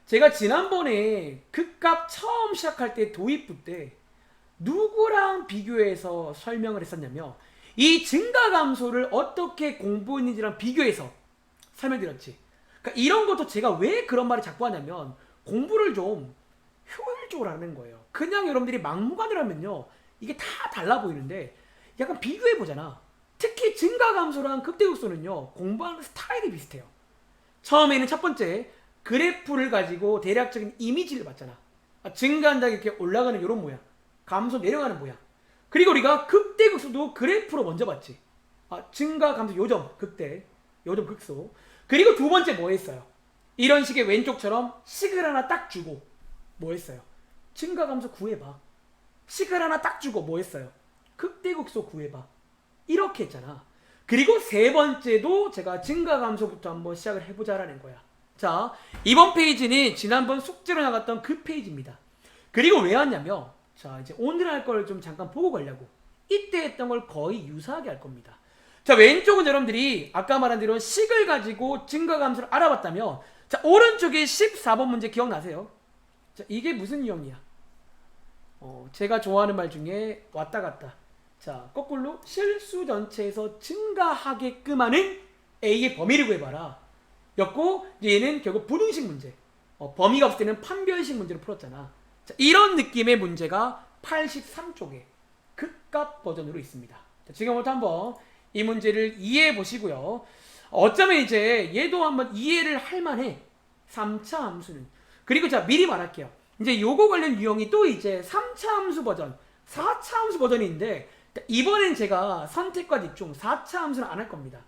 제가 지난번에 극값 처음 시작할 때 도입부 때 누구랑 비교해서 설명을 했었냐면 이 증가 감소를 어떻게 공부했는지랑 비교해서 설명드렸지. 그러니까 이런 것도 제가 왜 그런 말을 자꾸 하냐면 공부를 좀 효율적으로 하는 거예요. 그냥 여러분들이 막무가내로 하면요 이게 다 달라 보이는데 약간 비교해 보잖아. 특히 증가 감소랑 극대극소는요 공부하는 스타일이 비슷해요. 처음에는 첫 번째 그래프를 가지고 대략적인 이미지를 봤잖아. 증가한다 이렇게 올라가는 이런 모양, 감소 내려가는 모양. 그리고 우리가 극대극소도 그래프로 먼저 봤지. 증가 감소 요점 극대, 요점 극소. 그리고 두 번째 뭐 했어요? 이런 식의 왼쪽처럼 식을 하나 딱 주고 뭐 했어요? 증가 감소 구해봐. 식을 하나 딱 주고 뭐 했어요? 극대극소 구해봐. 이렇게 했잖아. 그리고 세 번째도 제가 증가 감소부터 한번 시작을 해보자라는 거야. 자, 이번 페이지는 지난번 숙제로 나갔던 그 페이지입니다. 그리고 왜 왔냐면, 자, 이제 오늘 할 걸 좀 잠깐 보고 가려고. 이때 했던 걸 거의 유사하게 할 겁니다. 자, 왼쪽은 여러분들이 아까 말한 대로 식을 가지고 증가 감소를 알아봤다면, 자, 오른쪽에 14번 문제 기억나세요? 자, 이게 무슨 유형이야? 제가 좋아하는 말 중에 왔다 갔다. 자, 거꾸로 실수 전체에서 증가하게끔 하는 A의 범위를 구해봐라. 였고, 얘는 결국 부등식 문제. 범위가 없을 때는 판별식 문제를 풀었잖아. 자, 이런 느낌의 문제가 83쪽에 극값 버전으로 있습니다. 자, 지금부터 한번 이 문제를 이해해 보시고요. 어쩌면 이제 얘도 한번 이해를 할 만해. 3차 함수는. 그리고 자, 미리 말할게요. 이제 요거 관련 유형이 또 이제 3차 함수 버전, 4차 함수 버전인데 이번엔 제가 선택과 집중 4차 함수는 안 할 겁니다.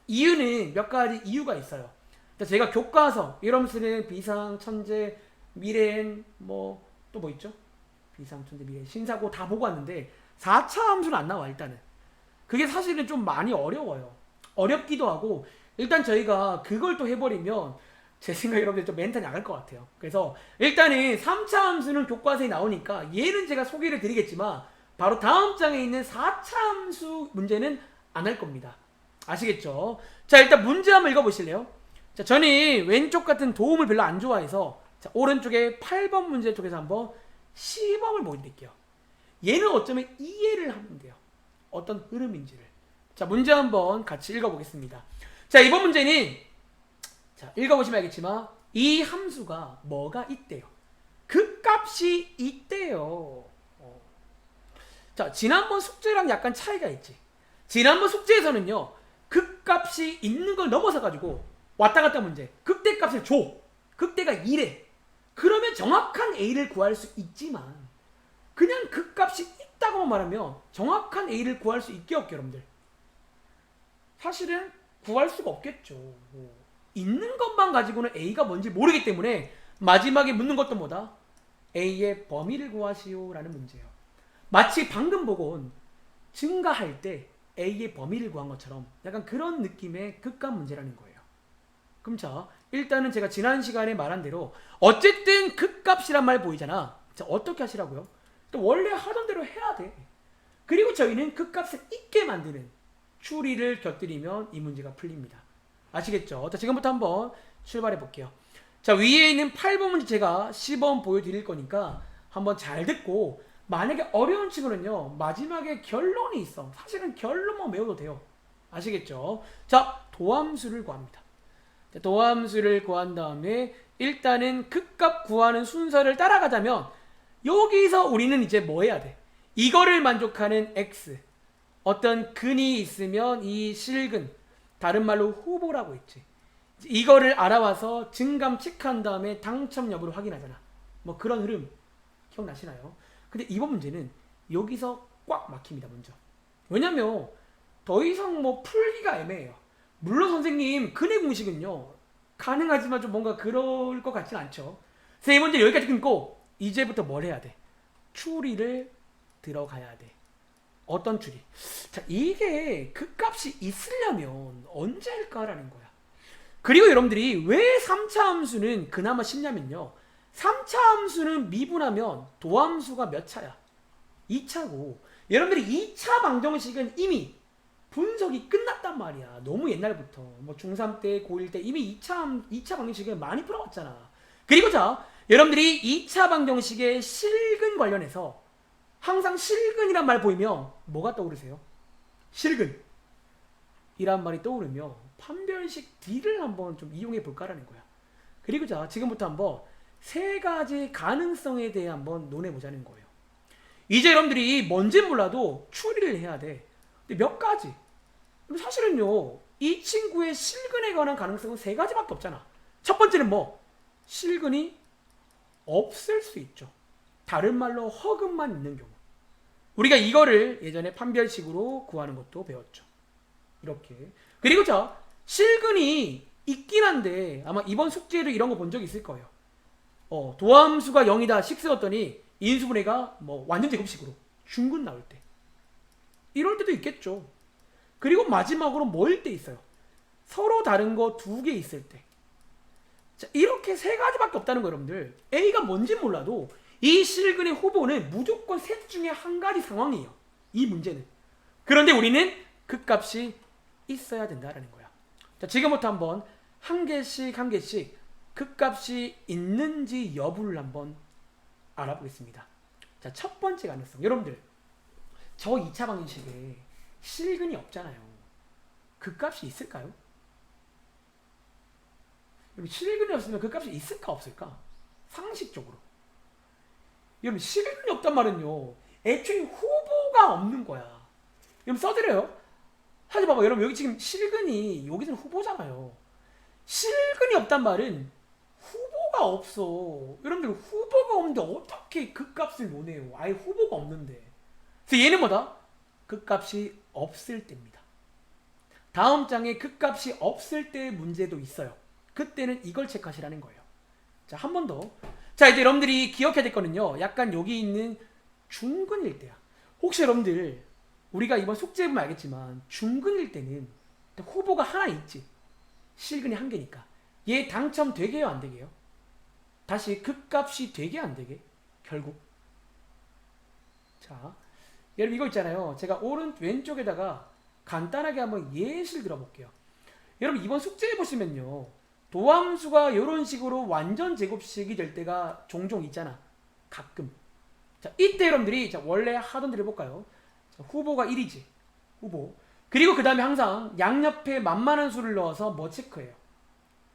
이유는 몇 가지 이유가 있어요. 제가 교과서 이러면 쓰는 비상, 천재, 미래엔 뭐 또 뭐 있죠? 비상, 천재, 미래, 신사고 다 보고 왔는데 4차 함수는 안 나와 일단은. 그게 사실은 좀 많이 어려워요. 어렵기도 하고 일단 저희가 그걸 또 해버리면 제 생각에 여러분들 좀 멘탈이 나갈 것 같아요. 그래서 일단은 3차 함수는 교과서에 나오니까 얘는 제가 소개를 드리겠지만 바로 다음 장에 있는 4차 함수 문제는 안 할 겁니다. 아시겠죠? 자, 일단 문제 한번 읽어보실래요? 자, 저는 왼쪽 같은 도움을 별로 안 좋아해서 자, 오른쪽에 8번 문제 쪽에서 한번 시범을 보여드릴게요. 얘는 어쩌면 이해를 하면 돼요. 어떤 흐름인지를. 자, 문제 한번 같이 읽어보겠습니다. 자, 이번 문제는 자, 읽어보시면 알겠지만 이 함수가 뭐가 있대요. 그 값이 있대요. 자, 지난번 숙제랑 약간 차이가 있지. 지난번 숙제에서는요 극값이 있는 걸 넘어서 가지고 왔다 갔다 문제 극대값을 줘. 극대가 2래. 그러면 정확한 A를 구할 수 있지만 그냥 극값이 있다고 말하면 정확한 A를 구할 수 있게 없게 여러분들 사실은 구할 수가 없겠죠. 있는 것만 가지고는 A가 뭔지 모르기 때문에 마지막에 묻는 것도 뭐다? A의 범위를 구하시오 라는 문제예요. 마치 방금 보곤 증가할 때 A의 범위를 구한 것처럼 약간 그런 느낌의 극값 문제라는 거예요. 그럼 자, 일단은 제가 지난 시간에 말한 대로 어쨌든 극값이란 말 보이잖아. 자, 어떻게 하시라고요? 또 원래 하던 대로 해야 돼. 그리고 저희는 극값을 있게 만드는 추리를 곁들이면 이 문제가 풀립니다. 아시겠죠? 자, 지금부터 한번 출발해 볼게요. 자, 위에 있는 8번 문제 제가 시범 보여드릴 거니까 한번 잘 듣고 만약에 어려운 친구는요 마지막에 결론이 있어. 사실은 결론만 외워도 돼요. 아시겠죠? 자, 도함수를 구합니다. 자, 도함수를 구한 다음에 일단은 극값 구하는 순서를 따라가자면 여기서 우리는 이제 뭐 해야 돼? 이거를 만족하는 x 어떤 근이 있으면 이 실근 다른 말로 후보라고 했지. 이거를 알아와서 증감 체크한 다음에 당첨 여부를 확인하잖아. 뭐 그런 흐름 기억나시나요? 근데 이번 문제는 여기서 꽉 막힙니다. 먼저 왜냐면 더 이상 뭐 풀기가 애매해요. 물론 선생님 근의 공식은요 가능하지만 좀 뭔가 그럴 것 같진 않죠. 그래서 이 문제 여기까지 끊고 이제부터 뭘 해야 돼? 추리를 들어가야 돼. 어떤 추리? 자, 이게 그 값이 있으려면 언제일까라는 거야. 그리고 여러분들이 왜 3차 함수는 그나마 쉽냐면요 3차 함수는 미분하면 도함수가 몇 차야? 2차고 여러분들이 2차 방정식은 이미 분석이 끝났단 말이야. 너무 옛날부터 뭐 중3 때 고1 때 이미 2차 방정식을 많이 풀어왔잖아. 그리고 자, 여러분들이 2차 방정식의 실근 관련해서 항상 실근이란 말 보이면 뭐가 떠오르세요? 실근 이란 말이 떠오르며 판별식 D를 한번 좀 이용해 볼까라는 거야. 그리고 자, 지금부터 한번 세 가지 가능성에 대해 한번 논해 보자는 거예요. 이제 여러분들이 뭔지 몰라도 추리를 해야 돼. 근데 몇 가지. 사실은요, 이 친구의 실근에 관한 가능성은 세 가지밖에 없잖아. 첫 번째는 뭐? 실근이 없을 수 있죠. 다른 말로 허근만 있는 경우. 우리가 이거를 예전에 판별식으로 구하는 것도 배웠죠. 이렇게. 그리고 자, 실근이 있긴 한데 아마 이번 숙제를 이런 거 본 적 있을 거예요. 도함수가 0이다 6 썼더니 인수분해가 뭐 완전 제곱식으로 중근 나올 때. 이럴 때도 있겠죠. 그리고 마지막으로 뭐일 때 있어요? 서로 다른 거 두 개 있을 때. 자, 이렇게 세 가지밖에 없다는 거 여러분들. A가 뭔지 몰라도 이 실근의 후보는 무조건 셋 중에 한 가지 상황이에요. 이 문제는. 그런데 우리는 그 값이 있어야 된다라는 거야. 자, 지금부터 한번 한 개씩 한 개씩 그 값이 있는지 여부를 한번 알아보겠습니다. 자, 첫 번째 가능성. 여러분들, 저 2차 방정식에 실근이 없잖아요. 그 값이 있을까요? 실근이 없으면 그 값이 있을까 없을까? 상식적으로. 여러분, 실근이 없단 말은요, 애초에 후보가 없는 거야. 여러분 써드려요. 하지 봐봐. 여러분 여기 지금 실근이 여기서는 후보잖아요. 실근이 없단 말은 후보가 없어. 여러분들 후보가 없는데 어떻게 그 값을 논해요? 아예 후보가 없는데. 그래서 얘는 뭐다? 그 값이 없을 때입니다. 다음 장에 그 값이 없을 때의 문제도 있어요. 그때는 이걸 체크하시라는 거예요. 자, 한 번 더. 자, 이제 여러분들이 기억해야 될 거는요, 약간 여기 있는 중근일 때야. 혹시 여러분들 우리가 이번 숙제 보면 알겠지만 중근일 때는 후보가 하나 있지. 실근이 한 개니까. 얘 당첨되게요 안 되게요? 다시 그 값이 되게 안 되게? 결국. 자, 여러분 이거 있잖아요. 제가 왼쪽에다가 간단하게 한번 예시를 들어볼게요. 여러분 이번 숙제 보시면요, 도함수가 이런 식으로 완전 제곱식이 될 때가 종종 있잖아. 가끔. 자, 이때 여러분들이 자, 원래 하던 대로 해볼까요? 자, 후보가 1이지. 후보. 그리고 그 다음에 항상 양옆에 만만한 수를 넣어서 뭐 체크해요?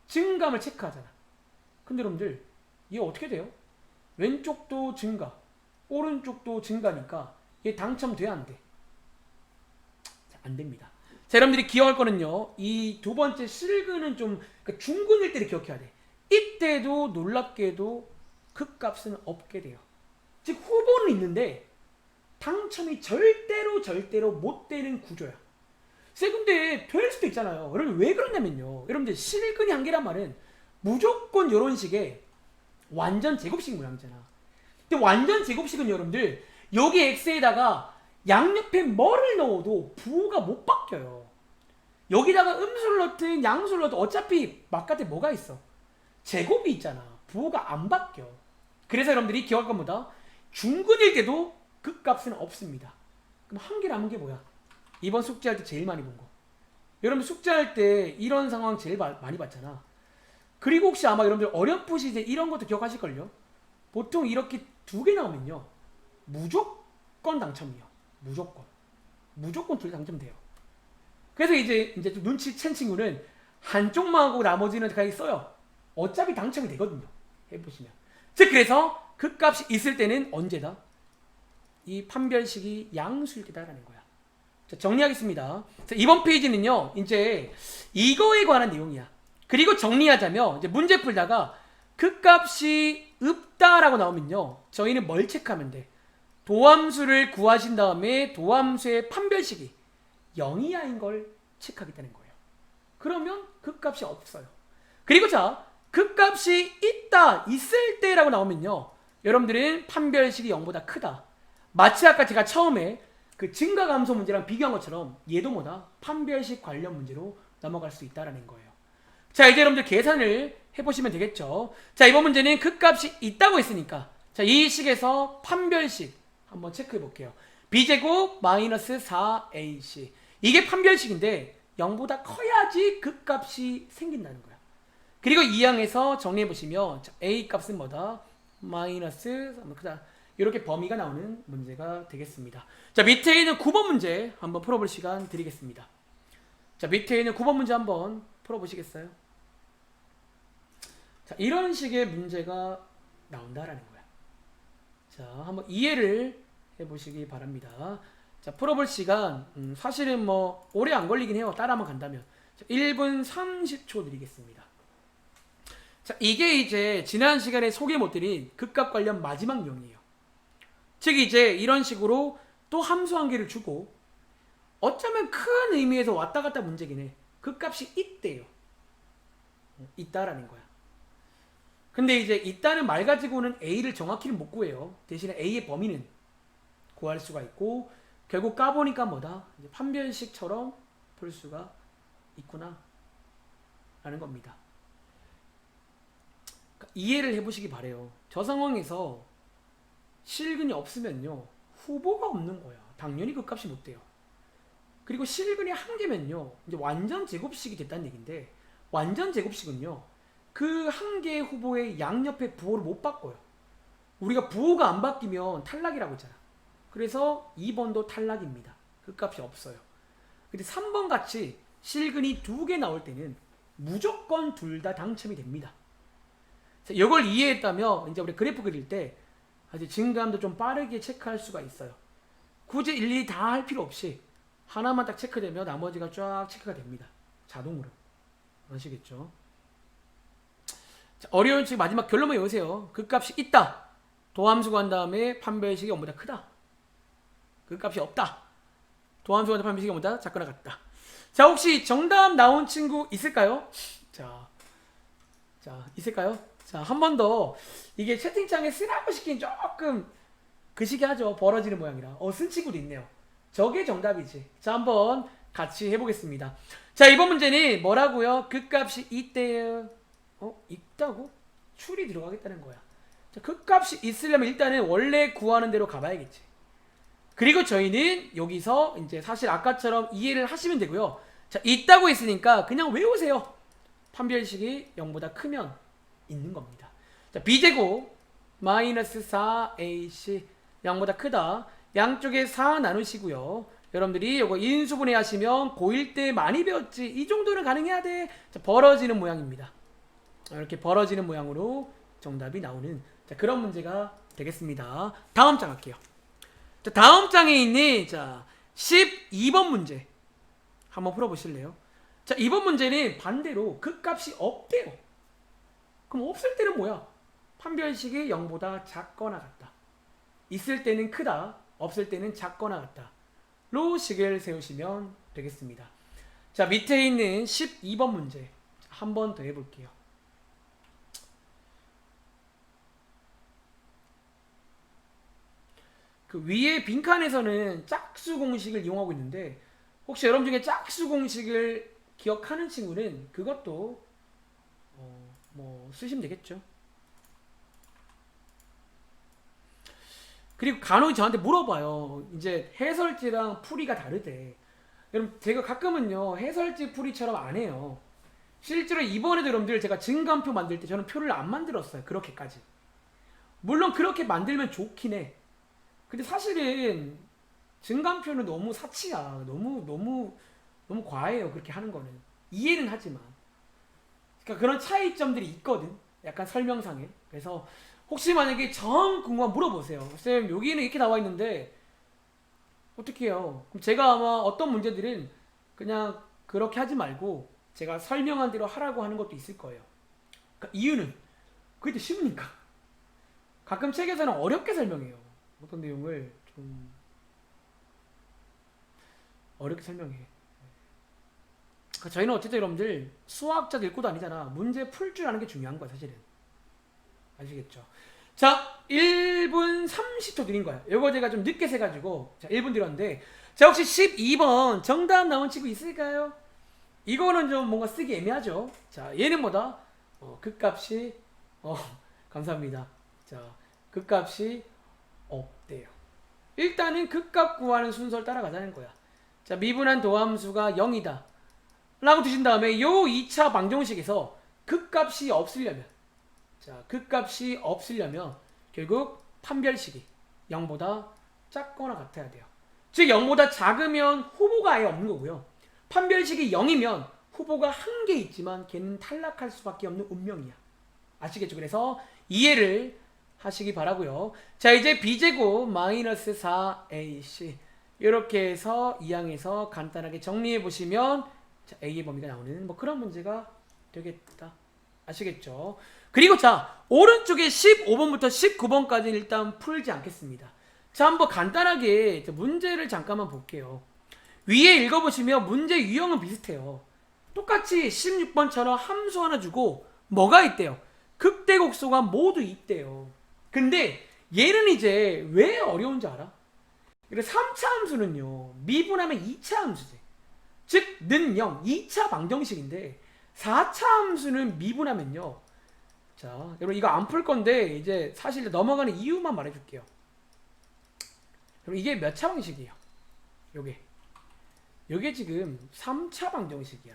증감을 체크하잖아. 근데 여러분들 얘 어떻게 돼요? 왼쪽도 증가, 오른쪽도 증가니까 얘 당첨돼 안 돼? 자, 안 됩니다. 자, 여러분들이 기억할 거는요, 이 두 번째 실근은 좀 그러니까 중근일 때를 기억해야 돼. 이때도 놀랍게도 그 값은 없게 돼요. 즉 후보는 있는데 당첨이 절대로 못 되는 구조야. 근데 될 수도 있잖아요. 여러분 왜 그러냐면요, 여러분들 실근이 한 개란 말은 무조건 이런 식의 완전 제곱식 모양이잖아. 근데 완전 제곱식은 여러분들 여기 x에다가 양옆에 뭐를 넣어도 부호가 못 바뀌어요. 여기다가 음수를 넣든 양수를 넣든 어차피 바깥에 뭐가 있어? 제곱이 있잖아. 부호가 안 바뀌어. 그래서 여러분들이 기억할 겁니다. 중근일 때도 그 값은 없습니다. 그럼 한 개 남은 게 뭐야? 이번 숙제할 때 제일 많이 본 거. 여러분 숙제할 때 이런 상황 제일 많이 봤잖아. 그리고 혹시 아마 여러분들 어렴풋이 이제 이런 것도 기억하실걸요? 보통 이렇게 두 개 나오면요, 무조건 당첨이요. 무조건 둘 당첨돼요. 그래서 이제 좀 눈치챈 친구는 한쪽만 하고 나머지는 그냥 써요. 어차피 당첨이 되거든요. 해보시면. 즉 그래서 그 값이 있을 때는 언제다? 이 판별식이 양수일 때다라는 거야. 자, 정리하겠습니다. 자, 이번 페이지는요, 이제 이거에 관한 내용이야. 그리고 정리하자면 이제 문제 풀다가 그 값이 없다라고 나오면요, 저희는 뭘 체크하면 돼? 도함수를 구하신 다음에 도함수의 판별식이 0 이하인 걸 체크하겠다는 거예요. 그러면 그 값이 없어요. 그리고 자, 그 값이 있을 때라고 나오면요, 여러분들은 판별식이 0보다 크다. 마치 아까 제가 처음에 그 증가감소 문제랑 비교한 것처럼 얘도 뭐다? 판별식 관련 문제로 넘어갈 수 있다라는 거예요. 자, 이제 여러분들 계산을 해보시면 되겠죠. 자, 이번 문제는 그 값이 있다고 했으니까 자, 이 식에서 판별식 한번 체크해 볼게요. b제곱 마이너스 4ac. 이게 판별식인데 0보다 커야지 그 값이 생긴다는 거야. 그리고 2항에서 정리해 보시면 a 값은 뭐다? 마이너스 3 크다. 이렇게 범위가 나오는 문제가 되겠습니다. 자, 밑에 있는 9번 문제 한번 풀어볼 시간 드리겠습니다. 자, 밑에 있는 9번 문제 한번 풀어보시겠어요? 자, 이런 식의 문제가 나온다라는 거야. 자, 한번 이해를 해보시기 바랍니다. 자, 풀어볼 시간 사실은 뭐 오래 안 걸리긴 해요. 따라만 간다면. 자, 1분 30초 드리겠습니다. 자, 이게 이제 지난 시간에 소개 못 드린 극값 관련 마지막 용이에요. 즉 이제 이런 식으로 또 함수 한 개를 주고 어쩌면 큰 의미에서 왔다 갔다 문제긴 해. 극값이 있대요. 있다라는 거야. 근데 이제 있다는 말 가지고는 A를 정확히는 못 구해요. 대신에 A의 범위는 구할 수가 있고 결국 까보니까 뭐다? 이제 판별식처럼 풀 수가 있구나 라는 겁니다. 그러니까 이해를 해보시기 바래요. 저 상황에서 실근이 없으면요 후보가 없는 거야. 당연히 그 값이 못 돼요. 그리고 실근이 한 개면요 이제 완전 제곱식이 됐다는 얘기인데 완전 제곱식은요 그 한 개의 후보의 양옆에 부호를 못 바꿔요. 우리가 부호가 안 바뀌면 탈락이라고 했잖아. 그래서 2번도 탈락입니다. 그 값이 없어요. 근데 3번 같이 실근이 2개 나올 때는 무조건 둘 다 당첨이 됩니다. 이걸 이해했다면 이제 우리 그래프 그릴 때 아주 증감도 좀 빠르게 체크할 수가 있어요. 굳이 일일이 다 할 필요 없이 하나만 딱 체크되면 나머지가 쫙 체크가 됩니다. 자동으로. 아시겠죠? 자, 어려운 식 마지막 결론만 외우세요. 그 값이 있다. 도함수 구한 다음에 판별식이 0보다 크다. 그 값이 없다. 도함수 구한 다음에 판별식이 0보다 작거나 같다. 자, 혹시 정답 나온 친구 있을까요? 자, 있을까요? 자, 한 번 더. 이게 채팅창에 쓰라고 시킨 조금 그 시기 하죠. 벌어지는 모양이라. 쓴 친구도 있네요. 저게 정답이지. 자, 한번 같이 해보겠습니다. 자, 이번 문제는 뭐라고요? 그 값이 있대요. 있다고? 출이 들어가겠다는 거야. 자, 그 값이 있으려면 일단은 원래 구하는 대로 가봐야겠지. 그리고 저희는 여기서 이제 사실 아까처럼 이해를 하시면 되고요. 자, 있다고 했으니까 그냥 외우세요. 판별식이 0보다 크면 있는 겁니다. 자, b제곱 마이너스 4ac 0보다 크다. 양쪽에 4 나누시고요. 여러분들이 이거 인수분해 하시면 고1 때 많이 배웠지. 이 정도는 가능해야 돼. 자, 벌어지는 모양입니다. 이렇게 벌어지는 모양으로 정답이 나오는 그런 문제가 되겠습니다. 다음 장 할게요. 자, 다음 장에 있는 12번 문제 한번 풀어보실래요? 자, 이번 문제는 반대로 그 값이 없대요. 그럼 없을 때는 뭐야? 판별식이 0보다 작거나 같다. 있을 때는 크다. 없을 때는 작거나 같다. 로 식을 세우시면 되겠습니다. 자, 밑에 있는 12번 문제 한 번 더 해볼게요. 그 위에 빈칸에서는 짝수 공식을 이용하고 있는데 혹시 여러분 중에 짝수 공식을 기억하는 친구는 그것도 뭐 쓰시면 되겠죠. 그리고 간혹 저한테 물어봐요. 이제 해설지랑 풀이가 다르대. 여러분 제가 가끔은요 해설지 풀이처럼 안 해요. 실제로 이번에도 여러분들 제가 증감표 만들 때 저는 표를 안 만들었어요. 그렇게까지. 물론 그렇게 만들면 좋긴 해. 근데 사실은 증감표는 너무 사치야. 너무 과해요. 그렇게 하는 거는. 이해는 하지만. 그러니까 그런 차이점들이 있거든. 약간 설명상에. 그래서 혹시 만약에 정 궁금하면 물어보세요. 쌤 여기는 이렇게 나와 있는데 어떻게 해요? 그럼 제가 아마 어떤 문제들은 그냥 그렇게 하지 말고 제가 설명한 대로 하라고 하는 것도 있을 거예요. 그러니까 이유는 그게 더 쉬우니까. 가끔 책에서는 어렵게 설명해요. 어떤 내용을 좀 어렵게 설명해. 그러니까 저희는 어쨌든 여러분들 수학자도 읽고도 아니잖아. 문제 풀 줄 아는 게 중요한 거야 사실은. 아시겠죠? 자, 1분 30초 드린 거야. 요거 제가 좀 늦게 세가지고 자 1분 드렸는데 자 혹시 12번 정답 나온 친구 있을까요? 이거는 좀 뭔가 쓰기 애매하죠. 자 얘는 뭐다? 그 값이 감사합니다. 자 그 값이 없대요. 일단은 그 값 구하는 순서를 따라가자는 거야. 자 미분한 도함수가 0이다 라고 두신 다음에 요 2차 방정식에서 극값이 없으려면, 자, 극값이 없으려면 결국 판별식이 0보다 작거나 같아야 돼요. 즉 0보다 작으면 후보가 아예 없는 거고요. 판별식이 0이면 후보가 한 개 있지만 걔는 탈락할 수밖에 없는 운명이야. 아시겠죠? 그래서 이해를 하시기 바라고요. 자, 이제 b제곱 마이너스 4ac 이렇게 해서 2항에서 간단하게 정리해 보시면 자, a의 범위가 나오는 뭐 그런 문제가 되겠다. 아시겠죠? 그리고 자, 오른쪽에 15번부터 19번까지는 일단 풀지 않겠습니다. 자, 한번 간단하게 문제를 잠깐만 볼게요. 위에 읽어보시면 문제 유형은 비슷해요. 똑같이 16번처럼 함수 하나 주고 뭐가 있대요? 극대곡소가 모두 있대요. 근데 얘는 이제 왜 어려운지 알아? 그래서 3차 함수는요, 미분하면 2차 함수지. 즉, 는 0, 2차 방정식인데 4차 함수는 미분하면요. 자, 여러분 이거 안 풀 건데 이제 사실 넘어가는 이유만 말해줄게요. 여러분 이게 몇 차 방식이에요? 요게 지금 3차 방정식이야.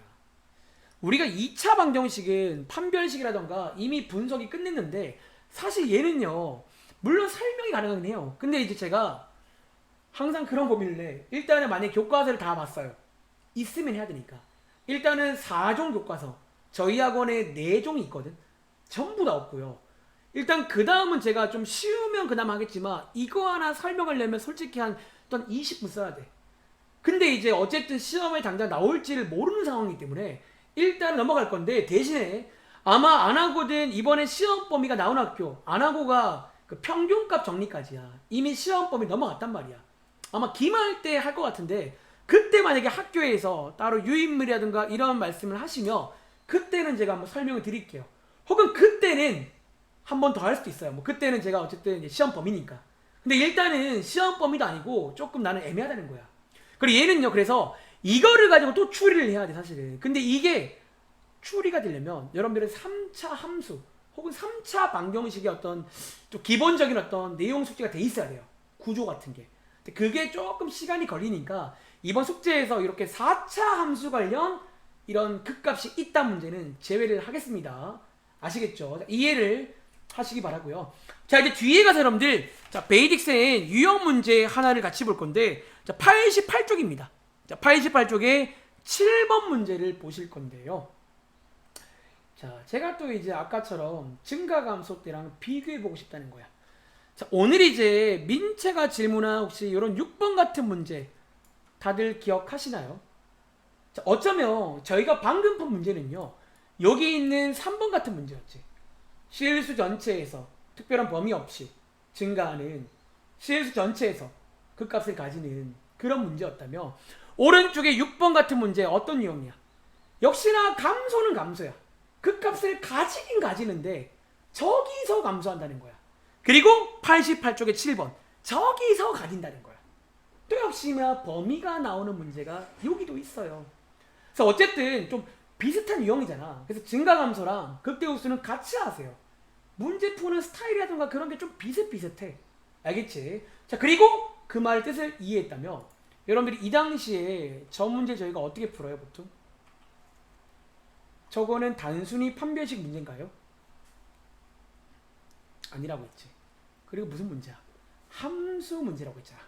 우리가 2차 방정식은 판별식이라던가 이미 분석이 끝냈는데 사실 얘는요, 물론 설명이 가능하긴 해요. 근데 이제 제가 항상 그런 고민을 해. 일단은 만약에 교과서를 다 봤어요. 있으면 해야 되니까. 일단은 4종 교과서, 저희 학원에 4종이 있거든. 전부 다 없고요. 일단 그 다음은 제가 좀 쉬우면 그나마 하겠지만 이거 하나 설명하려면 솔직히 한 20분 써야 돼. 근데 이제 어쨌든 시험에 당장 나올지를 모르는 상황이기 때문에 일단 넘어갈 건데, 대신에 아마 안 하고든 이번에 시험 범위가 나온 학교, 안 하고가 그 평균값 정리까지야. 이미 시험 범위 넘어갔단 말이야. 아마 기말 때 할 것 같은데, 그때 만약에 학교에서 따로 유인물이라든가 이런 말씀을 하시면 그때는 제가 한번 설명을 드릴게요. 혹은 그때는 한 번 더 할 수도 있어요. 뭐 그때는 제가 어쨌든 이제 시험 범위니까. 근데 일단은 시험 범위도 아니고 조금 나는 애매하다는 거야. 그리고 얘는요, 그래서 이거를 가지고 또 추리를 해야 돼, 사실은. 근데 이게 추리가 되려면 여러분들은 3차 함수 혹은 3차 방정식의 어떤 좀 기본적인 어떤 내용 숙제가 돼 있어야 돼요. 구조 같은 게. 근데 그게 조금 시간이 걸리니까 이번 숙제에서 이렇게 4차 함수 관련 이런 극값이 있다 문제는 제외를 하겠습니다. 아시겠죠? 이해를 하시기 바라고요. 자, 이제 뒤에 가서 여러분들, 자, 베이직센 유형 문제 하나를 같이 볼 건데, 자, 88쪽입니다. 자, 88쪽에 7번 문제를 보실 건데요. 자, 제가 또 이제 아까처럼 증가감소 때랑 비교해 보고 싶다는 거야. 자, 오늘 이제 민채가 질문한 혹시 이런 6번 같은 문제 다들 기억하시나요? 자, 어쩌면 저희가 방금 푼 문제는요, 여기 있는 3번 같은 문제였지. 실수 전체에서 특별한 범위 없이 증가하는, 실수 전체에서 극값을 가지는 그런 문제였다며, 오른쪽에 6번 같은 문제 어떤 유형이야? 역시나 감소는 감소야. 극값을 가지긴 가지는데 저기서 감소한다는 거야. 그리고 88쪽에 7번 저기서 가진다는 거야. 또 역시나 범위가 나오는 문제가 여기도 있어요. 그래서 어쨌든 좀 비슷한 유형이잖아. 그래서 증가감소랑 극대우수는 같이 하세요. 문제 푸는 스타일이라든가 그런 게 좀 비슷비슷해. 알겠지? 자, 그리고 그 말 뜻을 이해했다면 여러분들이 이 당시에 저 문제 저희가 어떻게 풀어요, 보통? 저거는 단순히 판별식 문제인가요? 아니라고 했지. 그리고 무슨 문제야? 함수 문제라고 했잖아.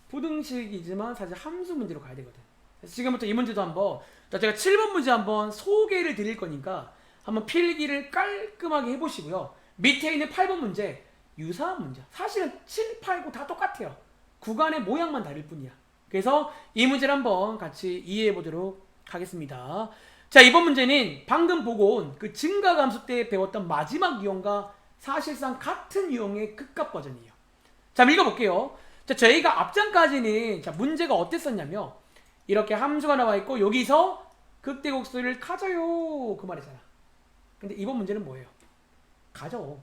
부등식이지만 사실 함수 문제로 가야 되거든. 그래서 지금부터 이 문제도 한번, 제가 7번 문제 한번 소개를 드릴 거니까 한번 필기를 깔끔하게 해보시고요. 밑에 있는 8번 문제 유사한 문제. 사실은 7, 8, 9 다 똑같아요. 구간의 모양만 다를 뿐이야. 그래서 이 문제를 한번 같이 이해해 보도록 하겠습니다. 자, 이번 문제는 방금 보고 온 그 증가감소 때 배웠던 마지막 유형과 사실상 같은 유형의 극값 버전이에요. 자, 읽어볼게요. 자, 저희가 앞장까지는 자, 문제가 어땠었냐면 이렇게 함수가 나와 있고 여기서 극대곡소를 가져요 그 말이잖아. 근데 이번 문제는 뭐예요? 가져.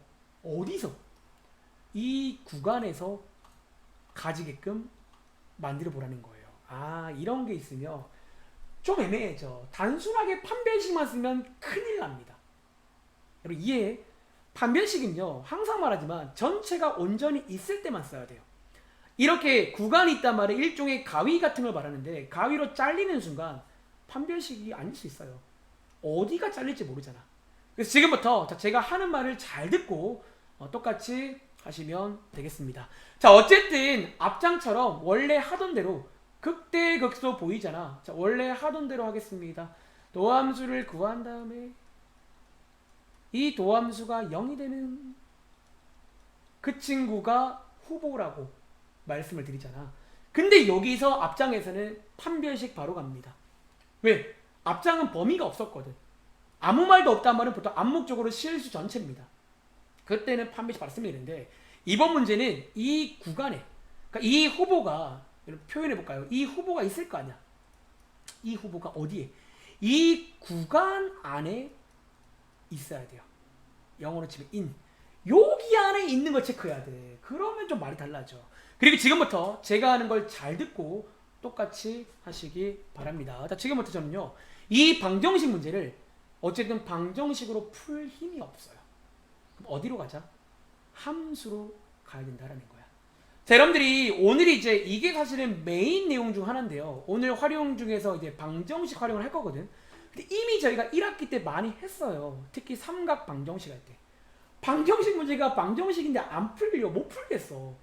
어디서? 이 구간에서 가지게끔 만들어 보라는 거예요. 아, 이런 게 있으면 좀 애매해져. 단순하게 판별식만 쓰면 큰일 납니다. 여러분 이해? 판별식은요, 항상 말하지만 전체가 온전히 있을 때만 써야 돼요. 이렇게 구간이 있단 말은 일종의 가위 같은 걸 말하는데 가위로 잘리는 순간 판별식이 아닐 수 있어요. 어디가 잘릴지 모르잖아. 그래서 지금부터 제가 하는 말을 잘 듣고 똑같이 하시면 되겠습니다. 자, 어쨌든 앞장처럼 원래 하던 대로 극대극소 보이잖아. 자, 원래 하던 대로 하겠습니다. 도함수를 구한 다음에 이 도함수가 0이 되는 그 친구가 후보라고 말씀을 드리잖아. 근데 여기서 앞장에서는 판별식 바로 갑니다. 왜? 앞장은 범위가 없었거든. 아무 말도 없단 말은 보통 암묵적으로 실수 전체입니다. 그때는 판별식 바로 쓰면 되는데, 이번 문제는 이 구간에, 그러니까 이 후보가, 표현해볼까요? 이 후보가 있을 거 아니야. 이 후보가 어디에? 이 구간 안에 있어야 돼요. 영어로 치면 in. 여기 안에 있는 걸 체크해야 돼. 그러면 좀 말이 달라져. 그리고 지금부터 제가 하는 걸 잘 듣고 똑같이 하시기 바랍니다. 자, 지금부터 저는요, 이 방정식 문제를 어쨌든 방정식으로 풀 힘이 없어요. 그럼 어디로 가자? 함수로 가야 된다라는 거야. 자, 여러분들이 오늘 이제 이게 사실은 메인 내용 중 하나인데요. 오늘 활용 중에서 이제 방정식 활용을 할 거거든. 근데 이미 저희가 1학기 때 많이 했어요. 특히 삼각 방정식 할 때. 방정식 문제가 방정식인데 안 풀려. 못 풀겠어.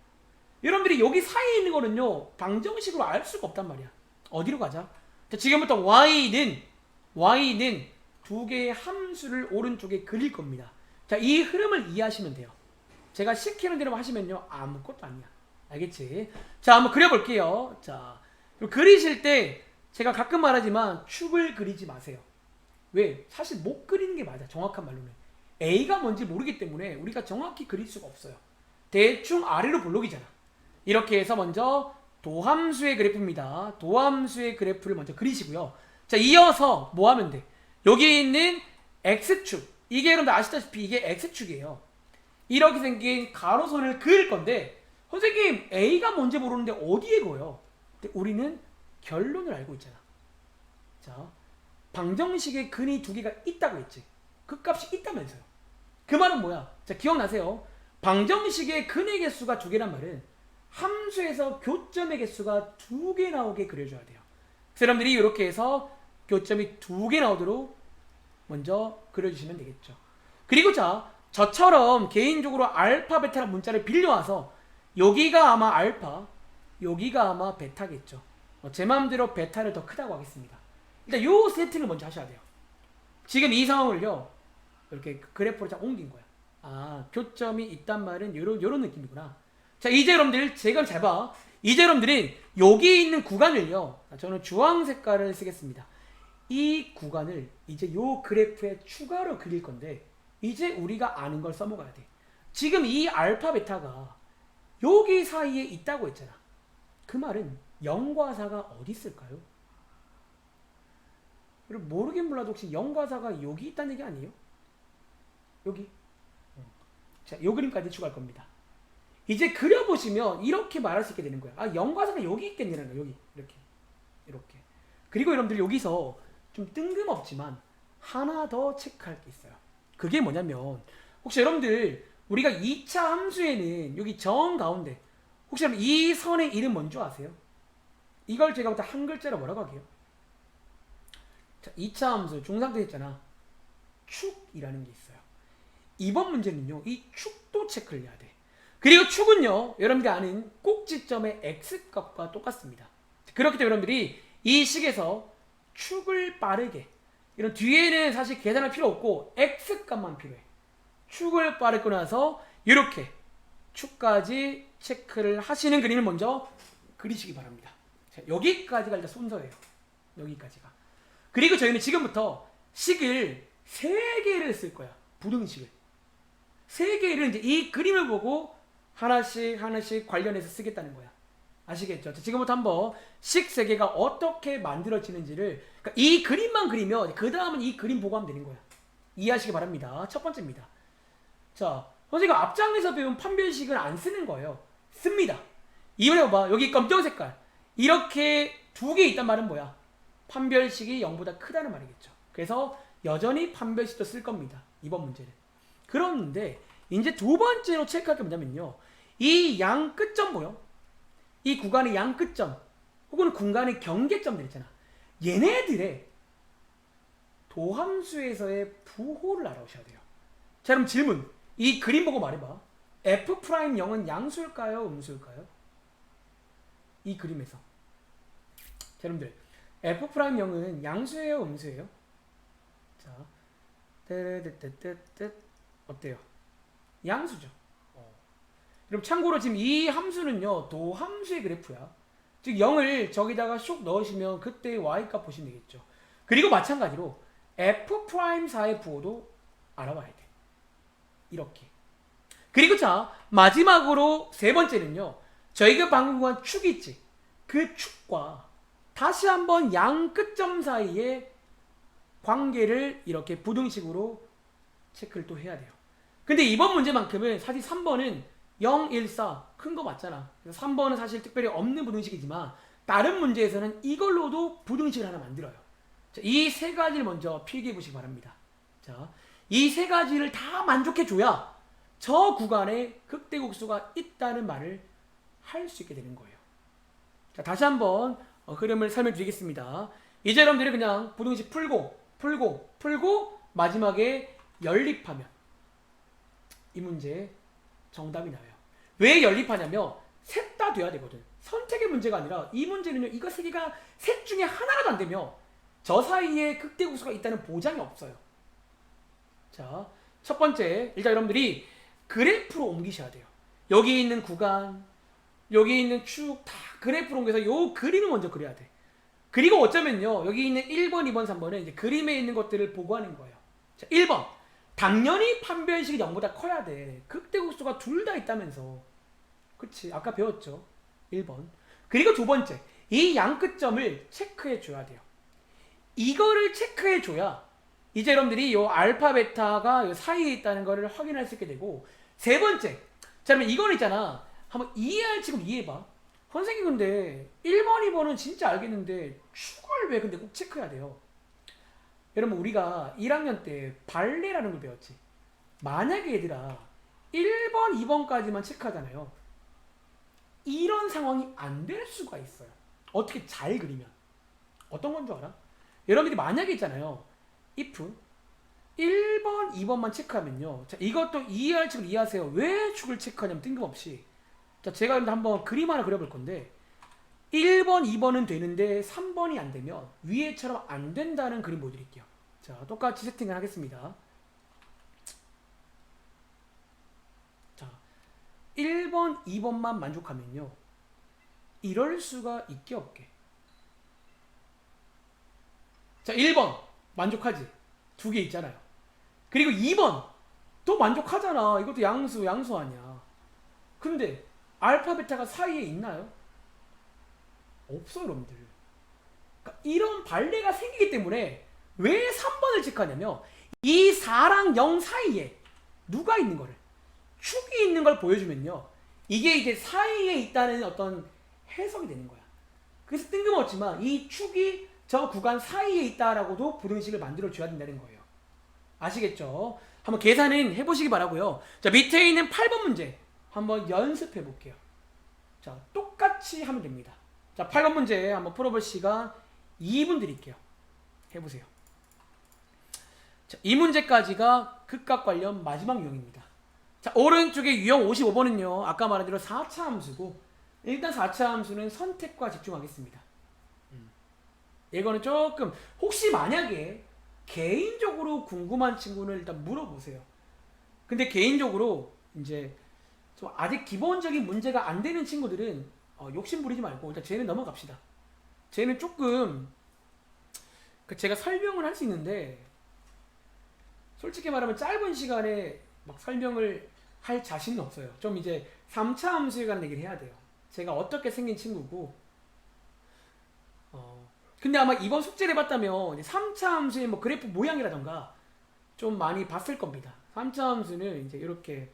여러분들이 여기 사이에 있는 거는요, 방정식으로 알 수가 없단 말이야. 어디로 가자? 자, 지금부터 y는 두 개의 함수를 오른쪽에 그릴 겁니다. 자, 이 흐름을 이해하시면 돼요. 제가 시키는 대로 하시면요, 아무것도 아니야. 알겠지? 자, 한번 그려볼게요. 자, 그리실 때 제가 가끔 말하지만 축을 그리지 마세요. 왜? 사실 못 그리는 게 맞아. 정확한 말로는. A가 뭔지 모르기 때문에 우리가 정확히 그릴 수가 없어요. 대충 아래로 볼록이잖아. 이렇게 해서 먼저 도함수의 그래프입니다. 도함수의 그래프를 먼저 그리시고요. 자, 이어서 뭐 하면 돼? 여기 있는 X축. 이게 여러분들 아시다시피 이게 X축이에요. 이렇게 생긴 가로선을 그을 건데, 선생님 A가 뭔지 모르는데 어디에 그어요? 근데 우리는 결론을 알고 있잖아. 자, 방정식에 근이 두 개가 있다고 했지. 그 값이 있다면서요. 그 말은 뭐야? 자, 기억나세요? 방정식의 근의 개수가 두 개란 말은 함수에서 교점의 개수가 두 개 나오게 그려줘야 돼요. 여러분들이 이렇게 해서 교점이 두 개 나오도록 먼저 그려주시면 되겠죠. 그리고 자, 저처럼 개인적으로 알파, 베타라는 문자를 빌려와서 여기가 아마 알파, 여기가 아마 베타겠죠. 제 마음대로 베타를 더 크다고 하겠습니다. 일단 요 세팅을 먼저 하셔야 돼요. 지금 이 상황을요, 이렇게 그래프로 딱 옮긴 거야. 아, 교점이 있단 말은 요런 느낌이구나. 자, 이제 여러분들, 제가 잘 봐. 이제 여러분들은 여기 있는 구간을요, 저는 주황 색깔을 쓰겠습니다. 이 구간을 이제 요 그래프에 추가로 그릴 건데, 이제 우리가 아는 걸 써먹어야 돼. 지금 이 알파, 베타가 여기 사이에 있다고 했잖아. 그 말은 0과 4가 어디 있을까요? 여러분 모르긴 몰라도 혹시 0과 4가 여기 있다는 얘기 아니에요? 여기. 자, 요 그림까지 추가할 겁니다. 이제 그려보시면 이렇게 말할 수 있게 되는 거야. 아, 0과 4가 여기 있겠냐는 거야. 여기. 이렇게. 그리고 여러분들 여기서 좀 뜬금없지만 하나 더 체크할 게 있어요. 그게 뭐냐면, 혹시 여러분들 우리가 2차 함수에는 여기 정 가운데 혹시 여러분 이 선의 이름 뭔지 아세요? 이걸 제가 부터 한 글자로 뭐라고 할게요? 자, 2차 함수 중상태 했잖아. 축이라는 게 있어요. 이번 문제는요, 이 축도 체크를 해야 돼. 그리고 축은요, 여러분들이 아는 꼭지점의 x값과 똑같습니다. 그렇기 때문에 여러분들이 이 식에서 축을 빠르게, 이런 뒤에는 사실 계산할 필요 없고 x값만 필요해. 축을 빠르고 나서 이렇게 축까지 체크를 하시는 그림을 먼저 그리시기 바랍니다. 자, 여기까지가 일단 순서예요. 여기까지가. 그리고 저희는 지금부터 식을 3개를 쓸 거야. 부등식을 3개를 이제 이 그림을 보고 하나씩 관련해서 쓰겠다는 거야. 아시겠죠? 자, 지금부터 한번 식 3개가 어떻게 만들어지는지를, 그러니까 이 그림만 그리면 그 다음은 이 그림 보고 하면 되는 거야. 이해하시기 바랍니다. 첫 번째입니다. 자, 선생님 앞장에서 배운 판별식을 안 쓰는 거예요. 씁니다. 이번에 봐봐. 여기 검정 색깔 이렇게 2개 있단 말은 뭐야? 판별식이 0보다 크다는 말이겠죠. 그래서 여전히 판별식도 쓸 겁니다. 이번 문제는. 그런데 이제 두 번째로 체크할 게 뭐냐면요, 이 양 끝점 보여? 이 구간의 양 끝점 혹은 공간의 경계점들 있잖아. 얘네들의 도함수에서의 부호를 알아오셔야 돼요. 자, 그럼 질문. 이 그림 보고 말해봐. F'0은 양수일까요? 음수일까요? 이 그림에서. 자, 여러분들. F'0은 양수예요? 음수예요? 자, 뜨뜨뜨뜨뜨 어때요? 양수죠. 그럼 참고로 지금 이 함수는요, 도함수의 그래프야. 즉 0을 저기다가 쏙 넣으시면 그때 y값 보시면 되겠죠. 그리고 마찬가지로 F'4의 부호도 알아봐야 돼. 이렇게. 그리고 자, 마지막으로 세 번째는요, 저희가 방금 구한 축이 있지. 그 축과 다시 한번 양 끝점 사이의 관계를 이렇게 부등식으로 체크를 또 해야 돼요. 근데 이번 문제만큼은 사실 3번은 0, 1, 4 큰 거 맞잖아. 그래서 3번은 사실 특별히 없는 부등식이지만 다른 문제에서는 이걸로도 부등식을 하나 만들어요. 이 세 가지를 먼저 필기해 보시기 바랍니다. 자, 이 세 가지를 다 만족해 줘야 저 구간에 극대국수가 있다는 말을 할 수 있게 되는 거예요. 자, 다시 한번 흐름을 설명드리겠습니다. 이제 여러분들이 그냥 부등식 풀고 마지막에 연립하면 이 문제 정답이 나와요. 왜 연립하냐면 셋 다 돼야 되거든. 선택의 문제가 아니라 이 문제는요, 이거 세 개가 셋 중에 하나라도 안 되면 저 사이에 극대국수가 있다는 보장이 없어요. 자, 첫 번째, 일단 여러분들이 그래프로 옮기셔야 돼요. 여기 있는 구간, 여기 있는 축 다 그래프로 옮겨서 요 그림을 먼저 그려야 돼. 그리고 어쩌면요, 여기 있는 1번, 2번, 3번은 이제 그림에 있는 것들을 보고하는 거예요. 자, 1번. 당연히 판별식이 0보다 커야 돼. 극대국수가 둘 다 있다면서. 그치, 아까 배웠죠. 1번. 그리고 두 번째, 이 양끝점을 체크해 줘야 돼요. 이거를 체크해 줘야 이제 여러분들이 요 알파 베타가 요 사이에 있다는 거를 확인할 수 있게 되고, 세 번째, 자 그러면 이건 있잖아. 한번 지금 이해해봐. 선생님 근데 1번, 2번은 진짜 알겠는데 축을 왜 근데 꼭 체크해야 돼요? 여러분 우리가 1학년 때 발레라는 걸 배웠지. 만약에 얘들아 1번, 2번까지만 체크하잖아요. 이런 상황이 안 될 수가 있어요. 어떻게 잘 그리면. 어떤 건 줄 알아? 여러분들이 만약에 있잖아요. if 1번, 2번만 체크하면요. 자, 이것도 이해할 축을 이해하세요. 왜 축을 체크하냐면 뜬금없이. 자, 제가 한번 그림 하나 그려볼 건데 1번, 2번은 되는데 3번이 안 되면 위에처럼 안 된다는 그림 보여드릴게요. 자, 똑같이 세팅을 하겠습니다. 자, 1번, 2번만 만족하면요. 이럴 수가 있게 없게. 자, 1번 만족하지? 두 개 있잖아요. 그리고 2번 또 만족하잖아. 이것도 양수 아니야. 근데 알파 베타가 사이에 있나요? 없어요, 여러분들. 그러니까 이런 발레가 생기기 때문에 왜 3번을 체크하냐면 이 4랑 0 사이에 누가 있는 거를, 축이 있는 걸 보여주면요, 이게 이제 사이에 있다는 어떤 해석이 되는 거야. 그래서 뜬금없지만 이 축이 저 구간 사이에 있다라고도 부등식을 만들어 줘야 된다는 거예요. 아시겠죠? 한번 계산은 해보시기 바라고요. 자, 밑에 있는 8번 문제 한번 연습해 볼게요. 자, 똑같이 하면 됩니다. 자, 8번 문제 한번 풀어볼 시간 2분 드릴게요. 해보세요. 자, 이 문제까지가 극각 관련 마지막 유형입니다. 자, 오른쪽에 유형 55번은요, 아까 말한 대로 4차 함수고, 일단 4차 함수는 선택과 집중하겠습니다. 이거는 조금 혹시 만약에 개인적으로 궁금한 친구는 일단 물어보세요. 근데 개인적으로 이제 좀 아직 기본적인 문제가 안 되는 친구들은 욕심 부리지 말고 일단 쟤는 넘어갑시다. 쟤는 조금 제가 설명을 할 수 있는데 솔직히 말하면 짧은 시간에 막 설명을 할 자신은 없어요. 좀 이제 3차 함수에 관한 얘기를 해야 돼요. 제가 어떻게 생긴 친구고, 근데 아마 이번 숙제를 해봤다면 3차 함수의 뭐 그래프 모양이라던가 좀 많이 봤을 겁니다. 3차 함수는 이제 이렇게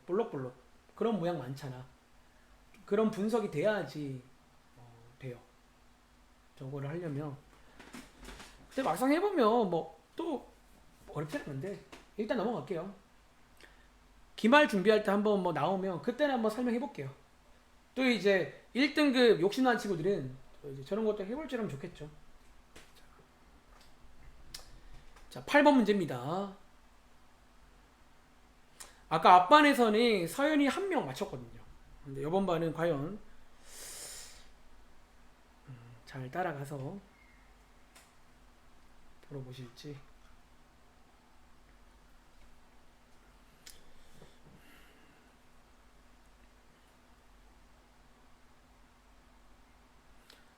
볼록볼록 그런 모양 많잖아. 그런 분석이 돼야지 돼요. 저거를 하려면. 근데 막상 해보면 뭐 또 어렵지 않은데 일단 넘어갈게요. 기말 준비할 때 한번 뭐 나오면 그때는 한번 설명해볼게요. 또 이제 1등급 욕심나는 친구들은 이제 저런 것도 해볼 줄 알면 좋겠죠. 자, 8번 문제입니다. 아까 앞반에서는 서연이 한 명 맞췄거든요. 근데 이번 반은 과연 잘 따라가서 풀어보실지.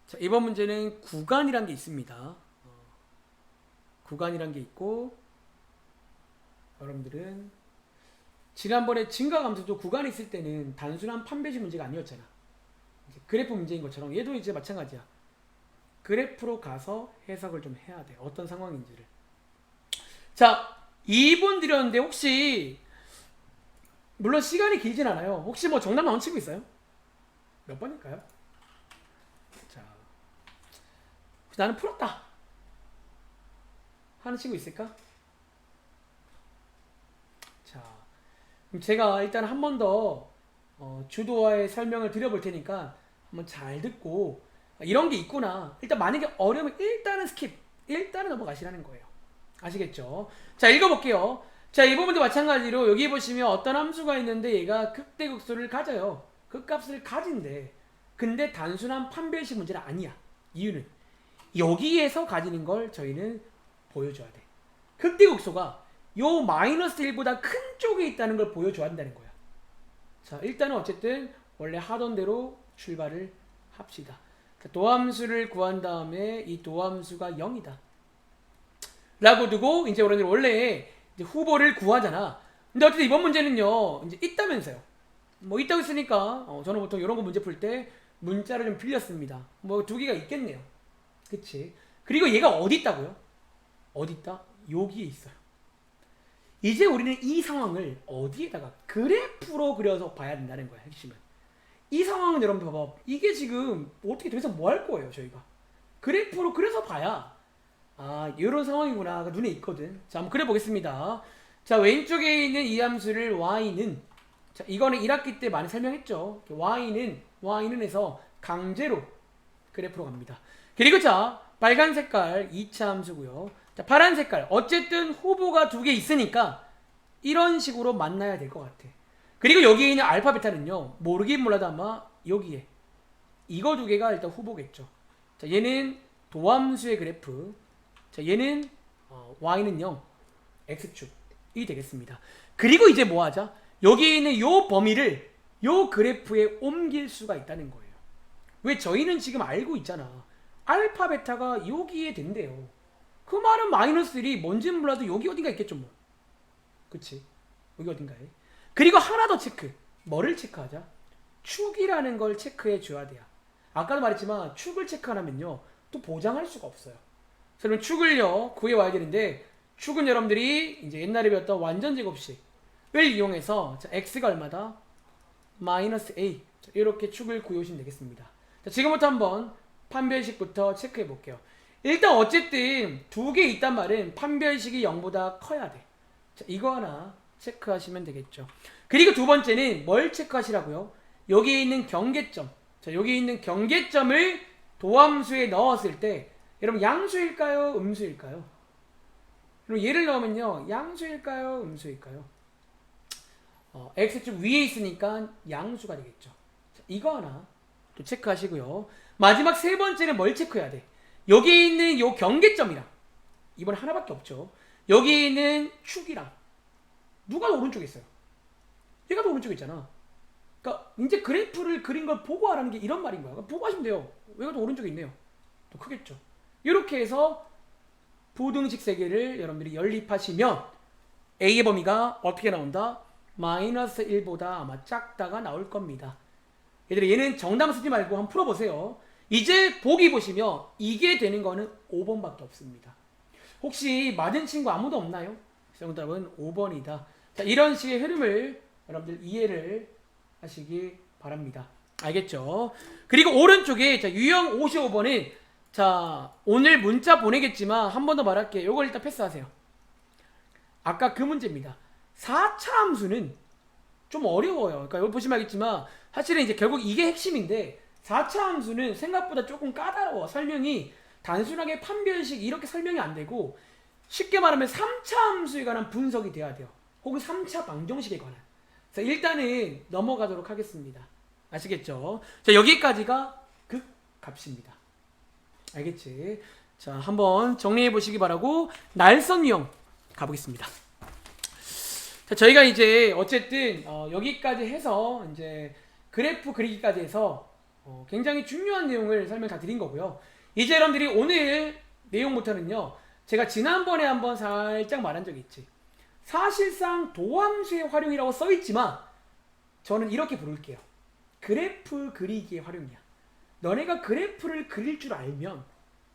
자, 이번 문제는 구간이란 게 있습니다. 구간이란 게 있고, 여러분들은 지난번에 증가감소도 구간이 있을 때는 단순한 판별식 문제가 아니었잖아. 이제 그래프 문제인 것처럼 얘도 이제 마찬가지야. 그래프로 가서 해석을 좀 해야 돼. 어떤 상황인지를. 자, 2분 드렸는데 혹시 물론 시간이 길진 않아요. 혹시 뭐 정답 나온 친구 있어요? 몇 번일까요? 자, 나는 풀었다 하는 친구 있을까? 자, 그럼 제가 일단 한 번 더 주도와의 설명을 드려볼 테니까 한번 잘 듣고 이런 게 있구나. 일단 만약에 어려우면 일단은 스킵, 일단은 넘어가시라는 거예요. 아시겠죠? 자, 읽어볼게요. 자, 이 부분도 마찬가지로 여기 보시면 어떤 함수가 있는데 얘가 극대극소를 가져요. 극값을 가진대. 근데 단순한 판별식 문제는 아니야. 이유는 여기에서 가지는 걸 저희는 보여줘야 돼. 극대극소가 요 마이너스 1보다 큰 쪽에 있다는 걸 보여줘야 한다는 거야. 자, 일단은 어쨌든 원래 하던 대로 출발을 합시다. 도함수를 구한 다음에 이 도함수가 0이다 라고 두고 이제 여러분들 원래 이제 후보를 구하잖아. 근데 어쨌든 이번 문제는요 이제 있다면서요. 뭐 있다고 했으니까 저는 보통 이런 거 문제 풀 때 문자를 좀 빌렸습니다. 뭐 두 개가 있겠네요. 그치? 그리고 얘가 어디 있다고요? 어디 있다? 여기에 있어요. 이제 우리는 이 상황을 어디에다가 그래프로 그려서 봐야 된다는 거야. 핵심은 이 상황은 여러분 봐봐. 이게 지금 어떻게 더 이상 뭐 할 거예요. 저희가 그래프로 그려서 봐야 이런 상황이구나 눈에 있거든. 자, 한번 그려보겠습니다. 자, 왼쪽에 있는 이 함수를 y는, 자, 이거는 1학기 때 많이 설명했죠. y는 해서 강제로 그래프로 갑니다. 그리고 자, 빨간 색깔 2차 함수고요. 자, 파란 색깔 어쨌든 후보가 두 개 있으니까 이런 식으로 만나야 될 것 같아. 그리고 여기에 있는 알파 베타는요 모르긴 몰라도 아마 여기에 이거 두 개가 일단 후보겠죠. 자, 얘는 도함수의 그래프. 자, 얘는 y는 0, x축이 되겠습니다. 그리고 이제 뭐 하자? 여기에 있는 요 범위를 요 그래프에 옮길 수가 있다는 거예요. 왜? 저희는 지금 알고 있잖아. 알파 베타가 여기에 된대요. 그 말은 마이너스 1이 뭔지는 몰라도 여기 어딘가 있겠죠 뭐. 그치? 여기 어딘가에. 그리고 하나 더 체크. 뭐를 체크하자? 축이라는 걸 체크해 줘야 돼요. 아까도 말했지만 축을 체크 안 하면요 또 보장할 수가 없어요. 그러면 축을요 구해와야 되는데, 축은 여러분들이 이제 옛날에 배웠던 완전 제곱식을 이용해서 자, x가 얼마다? 마이너스 a. 자, 이렇게 축을 구해오시면 되겠습니다. 자, 지금부터 한번 판별식부터 체크해 볼게요. 일단 어쨌든 두 개 있단 말은 판별식이 0보다 커야 돼. 자, 이거 하나 체크하시면 되겠죠. 그리고 두 번째는 뭘 체크하시라고요? 여기에 있는 경계점. 자, 여기 있는 경계점을 도함수에 넣었을 때 여러분 양수일까요? 음수일까요? 그럼 얘를 넣으면요 양수일까요? 음수일까요? x축 위에 있으니까 양수가 되겠죠. 자, 이거 하나 또 체크하시고요. 마지막 세 번째는 뭘 체크해야 돼? 여기에 있는 요 경계점이랑 이번 하나밖에 없죠. 여기에 있는 축이랑 누가 더 오른쪽에 있어요? 얘가 더 오른쪽에 있잖아. 그러니까 이제 그래프를 그린 걸 보고 하라는 게 이런 말인 거야. 보고 하시면 돼요. 얘가 더 오른쪽에 있네요. 더 크겠죠. 이렇게 해서 부등식 세 개를 여러분들이 연립하시면 A의 범위가 어떻게 나온다? 마이너스 1보다 아마 작다가 나올 겁니다. 얘들아, 얘는 정답 쓰지 말고 한번 풀어보세요. 이제 보기 보시면 이게 되는 거는 5번밖에 없습니다. 혹시 맞은 친구 아무도 없나요? 정답은 5번이다. 자, 이런 식의 흐름을 여러분들 이해를 하시기 바랍니다. 알겠죠? 그리고 오른쪽에 자, 유형 55번은 자, 오늘 문자 보내겠지만 한 번 더 말할게요. 요걸 일단 패스하세요. 아까 그 문제입니다. 4차 함수는 좀 어려워요. 그러니까 여기 보시면 알겠지만 사실은 이제 결국 이게 핵심인데 4차 함수는 생각보다 조금 까다로워. 설명이 단순하게 판별식 이렇게 설명이 안 되고 쉽게 말하면 3차 함수에 관한 분석이 돼야 돼요. 혹은 3차 방정식에 관한. 자, 일단은 넘어가도록 하겠습니다. 아시겠죠? 자, 여기까지가 극값입니다. 알겠지? 자, 한번 정리해 보시기 바라고 날선 유형 가보겠습니다. 자, 저희가 이제 어쨌든 여기까지 해서 이제 그래프 그리기까지 해서 굉장히 중요한 내용을 설명 다 드린 거고요. 이제 여러분들이 오늘 내용부터는요, 제가 지난번에 한번 살짝 말한 적이 있지. 사실상 도함수의 활용이라고 써있지만 저는 이렇게 부를게요. 그래프 그리기의 활용이야. 너네가 그래프를 그릴 줄 알면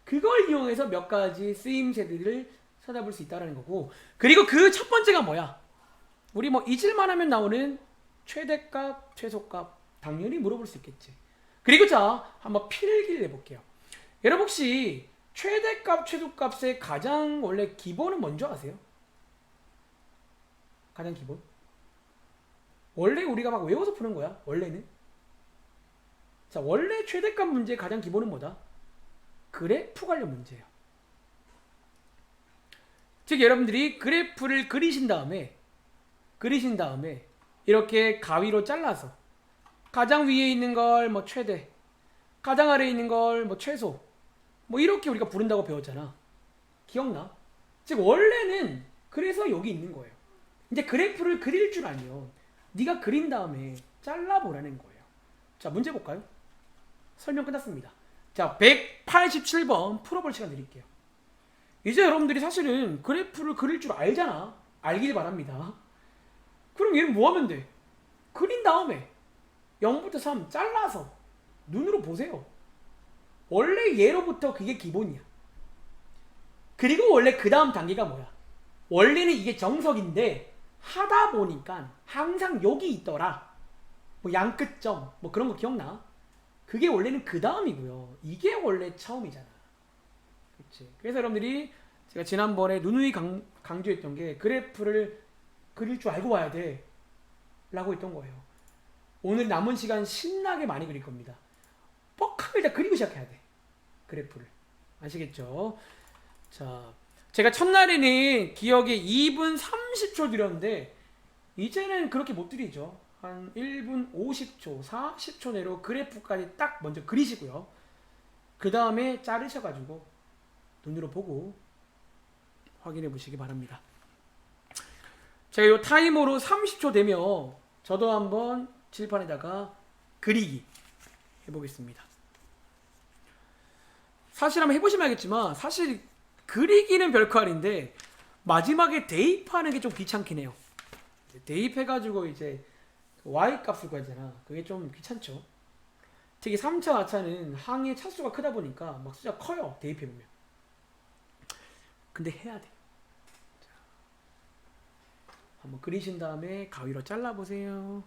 그걸 이용해서 몇 가지 쓰임새들을 찾아볼 수 있다는 거고, 그리고 그 첫 번째가 뭐야? 우리 뭐 잊을만 하면 나오는 최대값, 최소값 당연히 물어볼 수 있겠지. 그리고 자, 한번 필기를 해볼게요. 여러분 혹시 최대값, 최소값의 가장 원래 기본은 뭔지 아세요? 가장 기본? 원래 우리가 막 외워서 푸는 거야, 원래는. 자, 원래 최대값 문제의 가장 기본은 뭐다? 그래프 관련 문제예요. 즉 여러분들이 그래프를 그리신 다음에 이렇게 가위로 잘라서 가장 위에 있는 걸 뭐 최대, 가장 아래에 있는 걸 뭐 최소, 뭐 이렇게 우리가 부른다고 배웠잖아. 기억나? 즉 원래는 그래서 여기 있는 거예요. 이제 그래프를 그릴 줄 알면 네가 그린 다음에 잘라보라는 거예요. 자, 문제 볼까요? 설명 끝났습니다. 자, 187번 풀어볼 시간 드릴게요. 이제 여러분들이 사실은 그래프를 그릴 줄 알잖아. 알길 바랍니다. 그럼 얘는 뭐 하면 돼? 그린 다음에 0부터 3 잘라서 눈으로 보세요. 원래 얘로부터 그게 기본이야. 그리고 원래 그 다음 단계가 뭐야? 원래는 이게 정석인데 하다 보니까 항상 여기 있더라. 뭐 양끝점 뭐 그런 거 기억나? 그게 원래는 그 다음이고요. 이게 원래 처음이잖아. 그치? 그래서 여러분들이 제가 지난번에 누누이 강조했던 게 그래프를 그릴 줄 알고 와야 돼 라고 했던 거예요. 오늘 남은 시간 신나게 많이 그릴 겁니다. 뻑하게 일단 그리고 시작해야 돼, 그래프를. 아시겠죠? 자, 제가 첫날에는 기억에 2분 30초 드렸는데 이제는 그렇게 못 드리죠. 한 1분 50초, 40초 내로 그래프까지 딱 먼저 그리시고요. 그 다음에 자르셔가지고 눈으로 보고 확인해 보시기 바랍니다. 제가 이 타이머로 30초 되면 저도 한번 칠판에다가 그리기 해보겠습니다. 사실 한번 해보시면 알겠지만 사실 그리기는 별거 아닌데 마지막에 대입하는 게 좀 귀찮긴 해요. 대입해가지고 이제 y 값을 구해야 되잖아. 그게 좀 귀찮죠. 특히 3차, 4차는 항의 차수가 크다 보니까 막 숫자 커요, 대입해보면. 근데 해야 돼. 자, 한번 그리신 다음에 가위로 잘라보세요.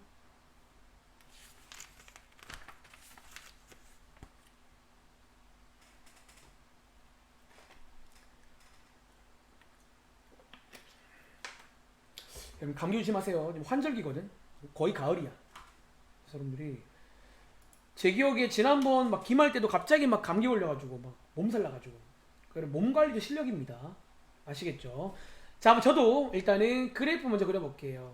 여러분 감기 조심하세요. 지금 환절기거든. 거의 가을이야. 그래서 여러분들이 제 기억에 지난번 막 김할 때도 갑자기 막 감기 걸려가지고 막 몸살 나가지고. 그럼 몸 관리도 실력입니다. 아시겠죠? 자, 저도 일단은 그래프 먼저 그려볼게요.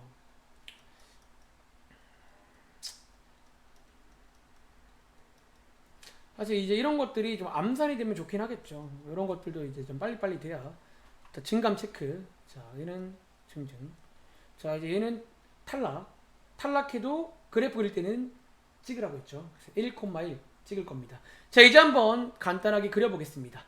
사실 이제 이런 것들이 좀 암산이 되면 좋긴 하겠죠. 이런 것들도 이제 좀 빨리빨리 돼야. 자, 증감 체크. 자, 얘는 증증. 자, 이제 얘는 탈락해도 그래프 그릴 때는 찍으라고 했죠. 1,1 찍을 겁니다. 자, 이제 한번 간단하게 그려보겠습니다.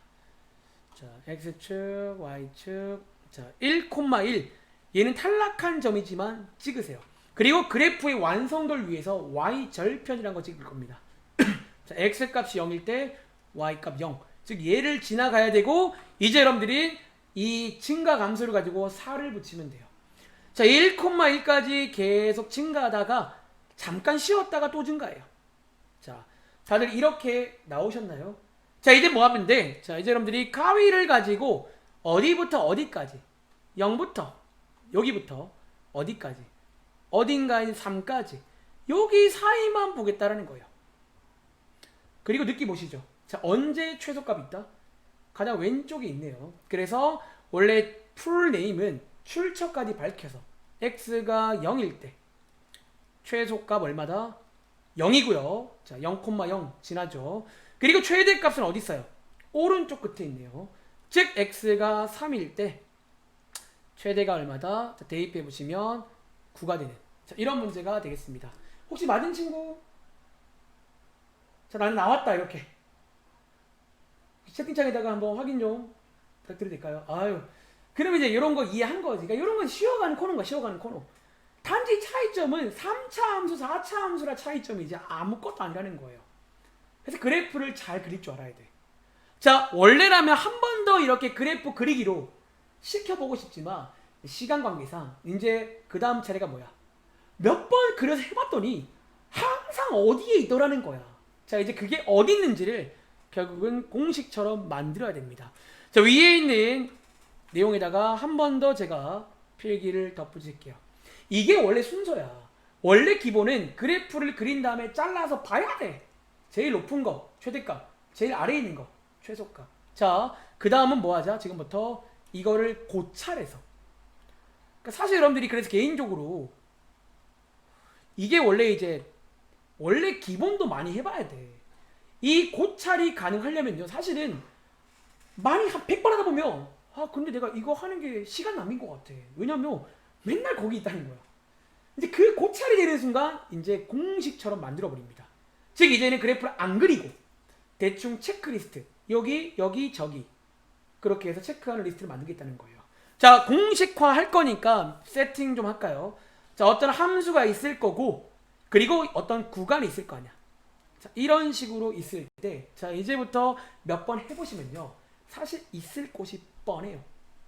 자, X축, Y축. 자, 1,1 얘는 탈락한 점이지만 찍으세요. 그리고 그래프의 완성도를 위해서 Y절편이라는 거 찍을 겁니다. 자, X값이 0일 때 Y값 0. 즉 얘를 지나가야 되고 이제 여러분들이 이 증가 감소를 가지고 4를 붙이면 돼요. 자, 1,1까지 계속 증가하다가 잠깐 쉬었다가 또 증가해요. 자, 다들 이렇게 나오셨나요? 자, 이제 뭐 하면 돼? 자, 이제 여러분들이 가위를 가지고 어디부터 어디까지? 0부터 여기부터 어디까지? 어딘가인 3까지 여기 사이만 보겠다라는 거예요. 그리고 느끼 보시죠. 자, 언제 최소값이 있다? 가장 왼쪽에 있네요. 그래서 원래 풀네임은 출처까지 밝혀서 x가 0일 때 최소값 얼마다? 0이고요. 자, 0,0 지나죠. 그리고 최대값은 어디 있어요? 오른쪽 끝에 있네요. 즉 x가 3일 때 최대가 얼마다? 자, 대입해 보시면 9가 되는, 자, 이런 문제가 되겠습니다. 혹시 맞은 친구? 자, 나는 나왔다 이렇게 채팅창에다가 한번 확인 좀 부탁드려도 될까요? 아유, 그러면 이제 이런 거 이해한 거지. 그러니까 이런 건 쉬어가는 코너인 거야. 쉬어가는 코너. 단지 차이점은 3차 함수, 4차 함수라 차이점이지 아무것도 아니라는 거예요. 그래서 그래프를 잘 그릴 줄 알아야 돼. 자, 원래라면 한 번 더 이렇게 그래프 그리기로 시켜보고 싶지만 시간 관계상 이제 그 다음 차례가 뭐야? 몇 번 그려서 해봤더니 항상 어디에 있더라는 거야. 자, 이제 그게 어디 있는지를 결국은 공식처럼 만들어야 됩니다. 자, 위에 있는 내용에다가 한 번 더 제가 필기를 덧붙일게요. 이게 원래 순서야. 원래 기본은 그래프를 그린 다음에 잘라서 봐야 돼. 제일 높은 거 최대값, 제일 아래에 있는 거 최소값. 자, 그 다음은 뭐 하자? 지금부터 이거를 고찰해서. 그러니까 사실 여러분들이 그래서 개인적으로 이게 원래 기본도 많이 해봐야 돼. 이 고찰이 가능하려면요, 사실은 많이 한 100번 하다 보면 근데 내가 이거 하는 게 시간 낭비인 것 같아. 왜냐면 맨날 거기 있다는 거야. 이제 그 고찰이 되는 순간 이제 공식처럼 만들어 버립니다. 즉 이제는 그래프를 안 그리고 대충 체크리스트, 여기 저기 그렇게 해서 체크하는 리스트를 만들겠다는 거예요. 자, 공식화 할 거니까 세팅 좀 할까요? 자, 어떤 함수가 있을 거고 그리고 어떤 구간이 있을 거 아니야. 자, 이런 식으로 있을 때, 자, 이제부터 몇 번 해보시면요, 사실 있을 곳이 뻔해요.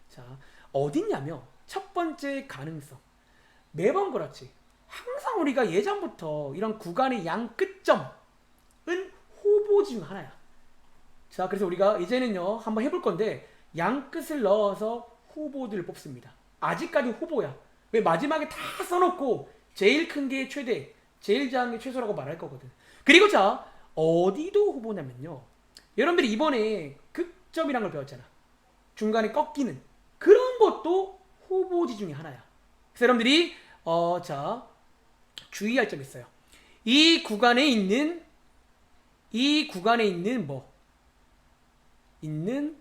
자, 어딨냐면 첫 번째 가능성. 매번 그렇지. 항상 우리가 예전부터 이런 구간의 양 끝점은 후보지 중 하나야. 자, 그래서 우리가 이제는요 한번 해볼 건데 양 끝을 넣어서 후보들을 뽑습니다. 아직까지 후보야. 왜? 마지막에 다 써놓고 제일 큰 게 최대, 제일 작은 게 최소라고 말할 거거든. 그리고 자, 어디도 후보냐면요, 여러분들이 이번에 극점이란 걸 배웠잖아. 중간에 꺾이는 그런 것도 후보지 중에 하나야. 그래서 여러분들이 자, 주의할 점이 있어요. 이 구간에 있는 뭐 있는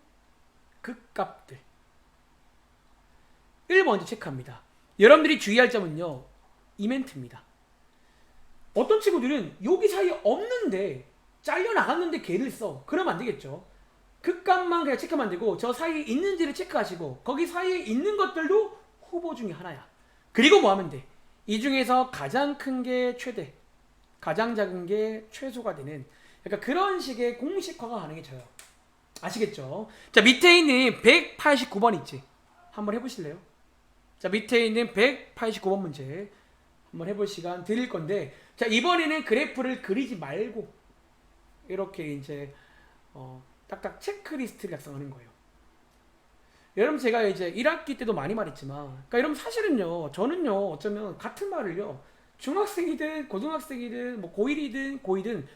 극값들 을 먼저 체크합니다. 여러분들이 주의할 점은요, 이멘트입니다. 어떤 친구들은 여기 사이에 없는데 잘려 나갔는데 걔를 써. 그러면 안 되겠죠. 극값만 그냥 체크하면 되고 저 사이에 있는지를 체크하시고 거기 사이에 있는 것들도 후보 중에 하나야. 그리고 뭐 하면 돼? 이 중에서 가장 큰 게 최대, 가장 작은 게 최소가 되는, 그러니까 그런 식의 공식화가 가능해져요. 아시겠죠? 자, 밑에 있는 189번 있지? 한번 해보실래요? 자, 밑에 있는 189번 문제 한번 해볼 시간 드릴 건데, 자, 이번에는 그래프를 그리지 말고 이렇게 이제 딱딱 체크리스트를 작성하는 거예요. 여러분, 제가 이제 1학기 때도 많이 말했지만, 그러니까 여러분 사실은요, 저는요 어쩌면 같은 말을요 중학생이든 고등학생이든 뭐 고1이든 고2든,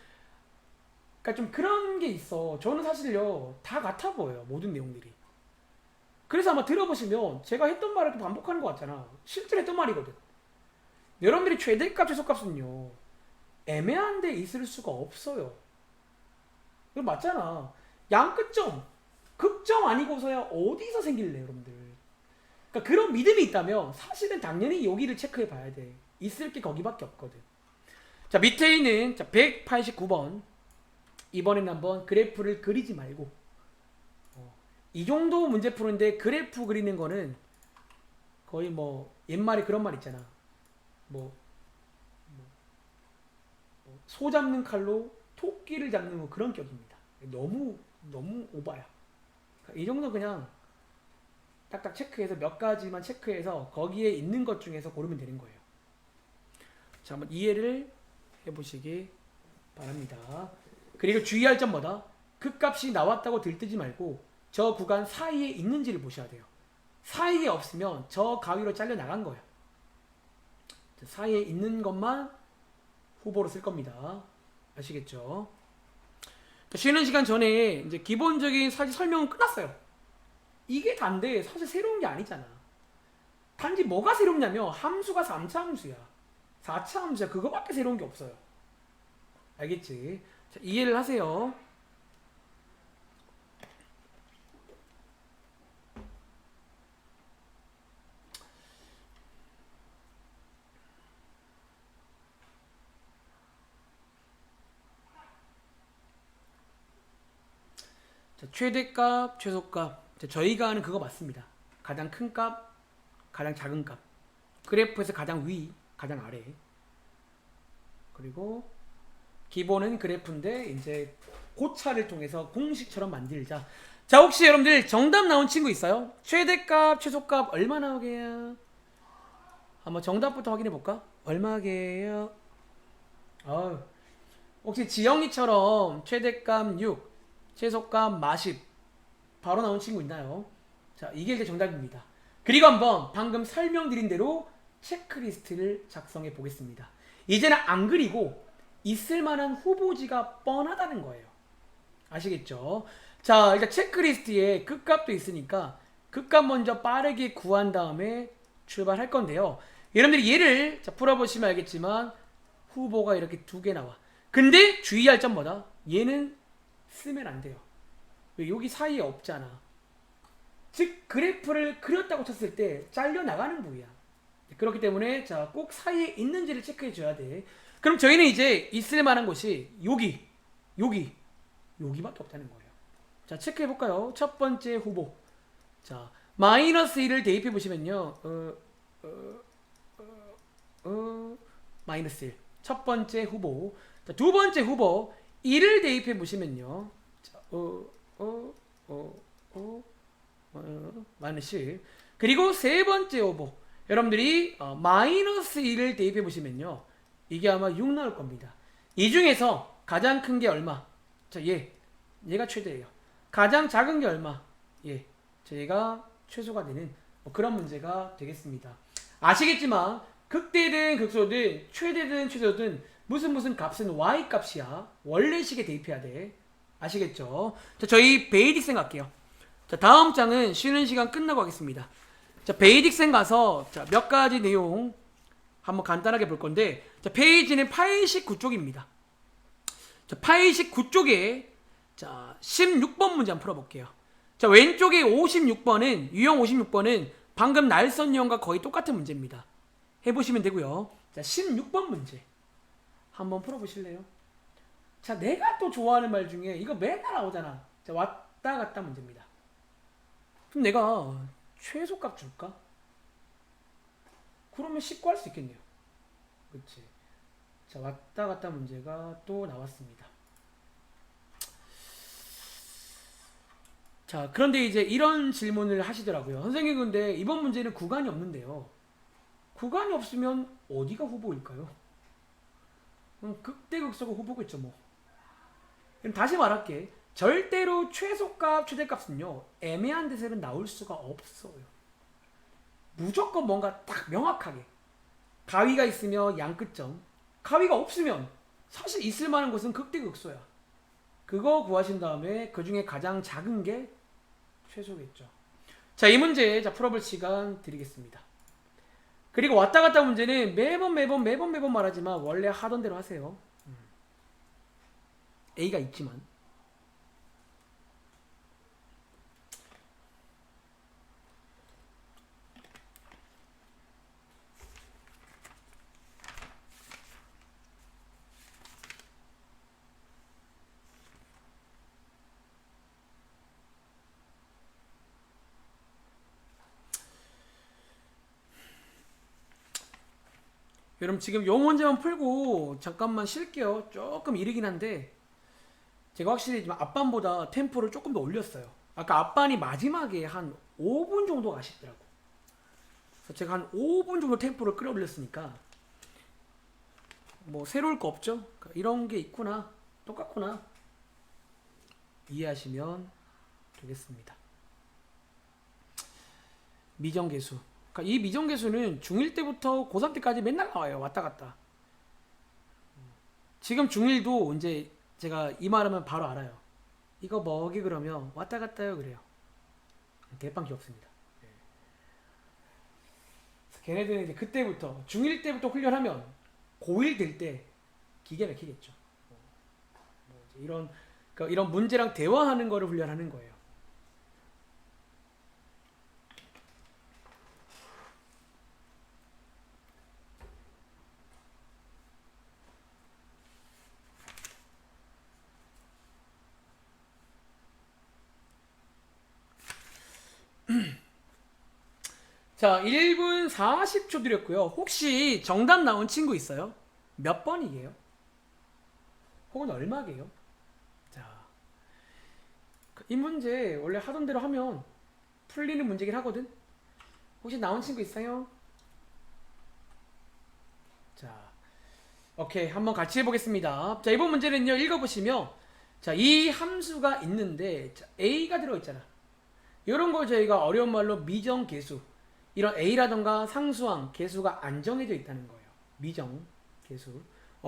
그러니까 좀 그런 게 있어. 저는 사실요 다 같아 보여요, 모든 내용들이. 그래서 아마 들어보시면 제가 했던 말을 또 반복하는 것 같잖아. 실제로 했던 말이거든. 여러분들이 최대값, 최소값은요 애매한 데 있을 수가 없어요. 이거 맞잖아. 양끝점, 극점 아니고서야 어디서 생길래, 여러분들. 그러니까 그런 믿음이 있다면 사실은 당연히 여기를 체크해 봐야 돼. 있을 게 거기밖에 없거든. 자, 밑에 있는 189번 이번에는 한번 그래프를 그리지 말고, 이 정도 문제 푸는데 그래프 그리는 거는 거의 뭐 옛말에 그런 말 있잖아. 소 잡는 칼로 토끼를 잡는 거, 그런 격입니다. 너무 오바야. 이 정도 그냥 딱딱 체크해서 몇 가지만 체크해서 거기에 있는 것 중에서 고르면 되는 거예요. 자, 한번 이해를 해보시기 바랍니다. 그리고 주의할 점 뭐다? 극값이 나왔다고 들뜨지 말고 저 구간 사이에 있는지를 보셔야 돼요. 사이에 없으면 저 가위로 잘려 나간 거예요. 사이에 있는 것만 후보로 쓸 겁니다. 아시겠죠? 쉬는 시간 전에 이제 기본적인 사실 설명은 끝났어요. 이게 단데 사실 새로운 게 아니잖아. 단지 뭐가 새롭냐면 함수가 3차 함수야. 4차 함수야. 그거밖에 새로운 게 없어요. 알겠지? 자, 이해를 하세요. 자, 최대값, 최소값. 자, 저희가 하는 그거 맞습니다. 가장 큰 값, 가장 작은 값. 그래프에서 가장 위, 가장 아래. 그리고 기본은 그래프인데 이제 고차를 통해서 공식처럼 만들자. 자, 혹시 여러분들 정답 나온 친구 있어요? 최대값, 최소값 얼마 나오게요? 한번 정답부터 확인해 볼까? 얼마게요? 혹시 지영이처럼 최대값 6, 최소값 마십 바로 나온 친구 있나요? 자, 이게 이제 정답입니다. 그리고 한번 방금 설명드린 대로 체크리스트를 작성해 보겠습니다. 이제는 안 그리고 있을 만한 후보지가 뻔하다는 거예요. 아시겠죠? 자, 일단 체크리스트에 끝값도 있으니까 끝값 먼저 빠르게 구한 다음에 출발할 건데요. 여러분들이 얘를 풀어보시면 알겠지만 후보가 이렇게 두 개 나와. 근데 주의할 점 뭐다? 얘는 쓰면 안 돼요. 왜? 여기 사이에 없잖아. 즉 그래프를 그렸다고 쳤을 때 잘려 나가는 부위야. 그렇기 때문에 자, 꼭 사이에 있는지를 체크해 줘야 돼. 그럼 저희는 이제 있을 만한 곳이 여기밖에 없다는 거예요. 자, 체크해 볼까요? 첫 번째 후보. 자, 마이너스 1을 대입해 보시면요. 마이너스 1. 첫 번째 후보. 자, 두 번째 후보 1을 대입해 보시면요. 자, 마이너스 1. 그리고 세 번째 후보. 여러분들이 마이너스 1을 대입해 보시면요. 이게 아마 6 나올 겁니다. 이 중에서 가장 큰 게 얼마? 자, 얘가 최대예요. 가장 작은 게 얼마? 자, 얘가 최소가 되는 그런 문제가 되겠습니다. 아시겠지만 극대든 극소든 최대든 최소든 무슨 값은 y 값이야. 원래식에 대입해야 돼. 아시겠죠? 자, 저희 베이직생 갈게요. 자, 다음 장은 쉬는 시간 끝나고 하겠습니다. 자, 베이직생 가서 자, 몇 가지 내용 한번 간단하게 볼 건데, 자, 페이지는 89쪽입니다. 자, 89쪽에 자, 16번 문제 한번 풀어볼게요. 자, 왼쪽에 56번은 유형 56번은 방금 날선 유형과 거의 똑같은 문제입니다. 해보시면 되고요. 자, 16번 문제 한번 풀어보실래요? 자, 내가 또 좋아하는 말 중에 이거 맨날 나오잖아. 자, 왔다 갔다 문제입니다. 그럼 내가 최소값 줄까? 그러면 쉽고 할 수 있겠네요. 그렇지. 자, 왔다 갔다 문제가 또 나왔습니다. 자, 그런데 이제 이런 질문을 하시더라고요. 선생님, 근데 이번 문제는 구간이 없는데요. 구간이 없으면 어디가 후보일까요? 극대극소가 후보겠죠, 뭐. 그럼 다시 말할게. 절대로 최소값, 최대값은요, 애매한 데서는 나올 수가 없어요. 무조건 뭔가 딱 명확하게. 가위가 있으면 양끝점. 가위가 없으면 사실 있을 만한 곳은 극대극소야. 그거 구하신 다음에 그 중에 가장 작은 게 최소겠죠. 자, 이 문제 자 풀어볼 시간 드리겠습니다. 그리고 왔다 갔다 문제는 매번 말하지만 원래 하던 대로 하세요. A가 있지만. 여러분 지금 요 문제만 풀고 잠깐만 쉴게요. 조금 이르긴 한데 제가 확실히 앞반보다 템포를 조금 더 올렸어요. 아까 앞반이 마지막에 한 5분 정도가 아쉽더라고. 그래서 제가 한 5분 정도 템포를 끌어올렸으니까 뭐 새로울 거 없죠? 그러니까 이런 게 있구나, 똑같구나 이해하시면 되겠습니다. 미정계수. 그러니까 이 미정계수는 중1 때부터 고3 때까지 맨날 나와요. 왔다 갔다. 지금 중1도 이제 제가 이 말하면 바로 알아요. 이거 뭐게 그러면 왔다 갔다요 그래요. 대빵 귀엽습니다. 예. 걔네들은 이제 그때부터 중1 때부터 훈련하면 고1 될 때 기가 막히겠죠. 뭐 이런 그러니까 이런 문제랑 대화하는 거를 훈련하는 거예요. 자, 1분 40초 드렸고요. 혹시 정답 나온 친구 있어요? 몇 번이게요? 혹은 얼마게요? 자, 이 문제 원래 하던 대로 하면 풀리는 문제긴 하거든. 혹시 나온 친구 있어요? 자, 오케이. 한번 같이 해보겠습니다. 자, 이번 문제는요, 읽어보시면, 자, 이 함수가 있는데, 자, A가 들어있잖아. 이런 걸 저희가 어려운 말로 미정계수. 이런 A라던가 상수항, 계수가 안 정해져 있다는 거예요. 미정계수.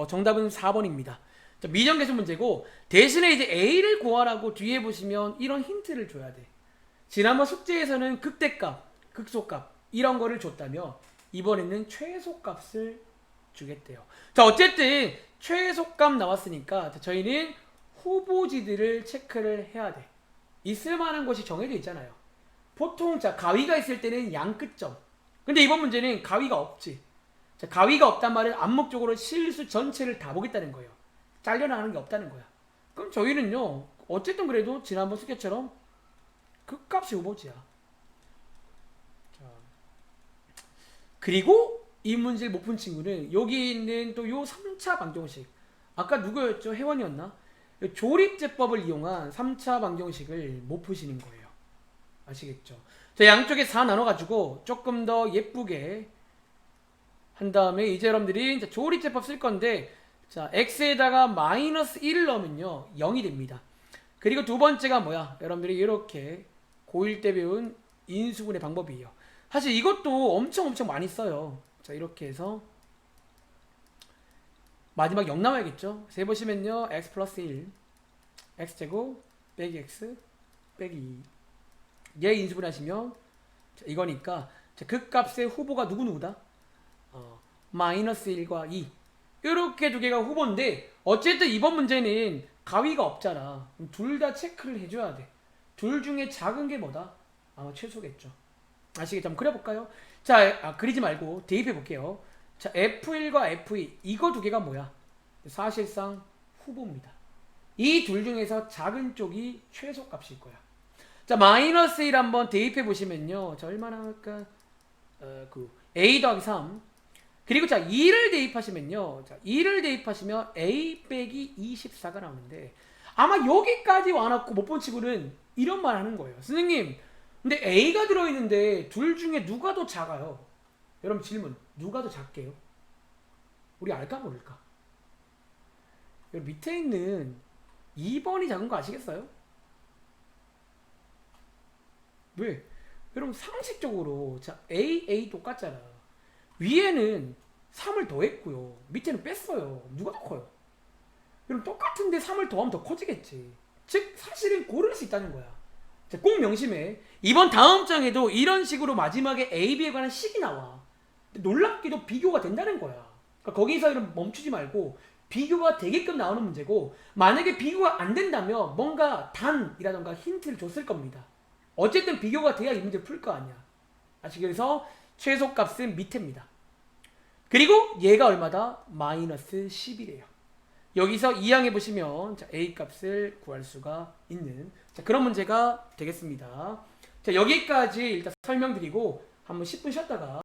정답은 4번입니다. 자, 미정계수 문제고, 대신에 이제 A를 구하라고 뒤에 보시면 이런 힌트를 줘야 돼. 지난번 숙제에서는 극대값, 극소값, 이런 거를 줬다며, 이번에는 최소값을 주겠대요. 자, 어쨌든 최소값 나왔으니까 저희는 후보지들을 체크를 해야 돼. 있을 만한 것이 정해져 있잖아요. 보통 자 가위가 있을 때는 양끝점. 근데 이번 문제는 가위가 없지. 자, 가위가 없단 말은 암묵적으로 실수 전체를 다 보겠다는 거예요. 잘려나가는 게 없다는 거야. 그럼 저희는요, 어쨌든 그래도 지난번 숙제처럼 극값이 후보지야. 자, 그리고 이 문제를 못 푼 친구는 여기 있는 또 요 3차 방정식, 아까 누구였죠? 혜원이었나? 조립제법을 이용한 3차 방정식을 못 푸시는 거예요. 아시겠죠? 자, 양쪽에 4 나눠가지고 조금 더 예쁘게 한 다음에 이제 여러분들이 이제 조립제법 쓸 건데, 자, x에다가 마이너스 1을 넣으면요 0이 됩니다. 그리고 두 번째가 뭐야? 여러분들이 이렇게 고1 때 배운 인수분해 방법이에요. 사실 이것도 엄청 많이 써요. 자, 이렇게 해서 마지막 0 나와야겠죠? 세보시면요, x 플러스 1, x제곱 빼기 x 빼기 2. 얘 인수분해 하시면 자, 이거니까 자, 극값의 후보가 누구누구다? 마이너스 1과 2. 이렇게 두 개가 후보인데, 어쨌든 이번 문제는 가위가 없잖아. 둘 다 체크를 해줘야 돼. 둘 중에 작은 게 뭐다? 아마 최소겠죠. 아시겠죠? 한번 그려볼까요? 자, 그리지 말고 대입해 볼게요. 자, F1과 F2 이거 두 개가 뭐야? 사실상 후보입니다. 이 둘 중에서 작은 쪽이 최소값일 거야. 자, 마이너스 1 한번 대입해 보시면요. 자, 얼마나 할까? A 더하기 3. 그리고 자, 2를 대입하시면요. 자, 2를 대입하시면 A 빼기 24가 나오는데, 아마 여기까지 와놓고 못 본 친구는 이런 말 하는 거예요. 선생님, 근데 A가 들어있는데 둘 중에 누가 더 작아요? 여러분 질문, 누가 더 작게요? 우리 알까 모를까? 여러분 밑에 있는 2번이 작은 거 아시겠어요? 왜? 여러분 상식적으로 자, A 똑같잖아. 위에는 3을 더했고요, 밑에는 뺐어요. 누가 더 커요? 여러분 똑같은데 3을 더하면 더 커지겠지. 즉 사실은 고를 수 있다는 거야. 자, 꼭 명심해. 이번 다음 장에도 이런 식으로 마지막에 A, B에 관한 식이 나와. 놀랍게도 비교가 된다는 거야. 그러니까 거기서 이런 멈추지 말고 비교가 되게끔 나오는 문제고, 만약에 비교가 안 된다면 뭔가 단이라던가 힌트를 줬을 겁니다. 어쨌든 비교가 돼야 이 문제 풀 거 아니야. 그래서 최소값은 밑에입니다. 그리고 얘가 얼마다? 마이너스 10이래요. 여기서 이항해 보시면 자, A 값을 구할 수가 있는 자, 그런 문제가 되겠습니다. 자, 여기까지 일단 설명드리고 한번 10분 쉬었다가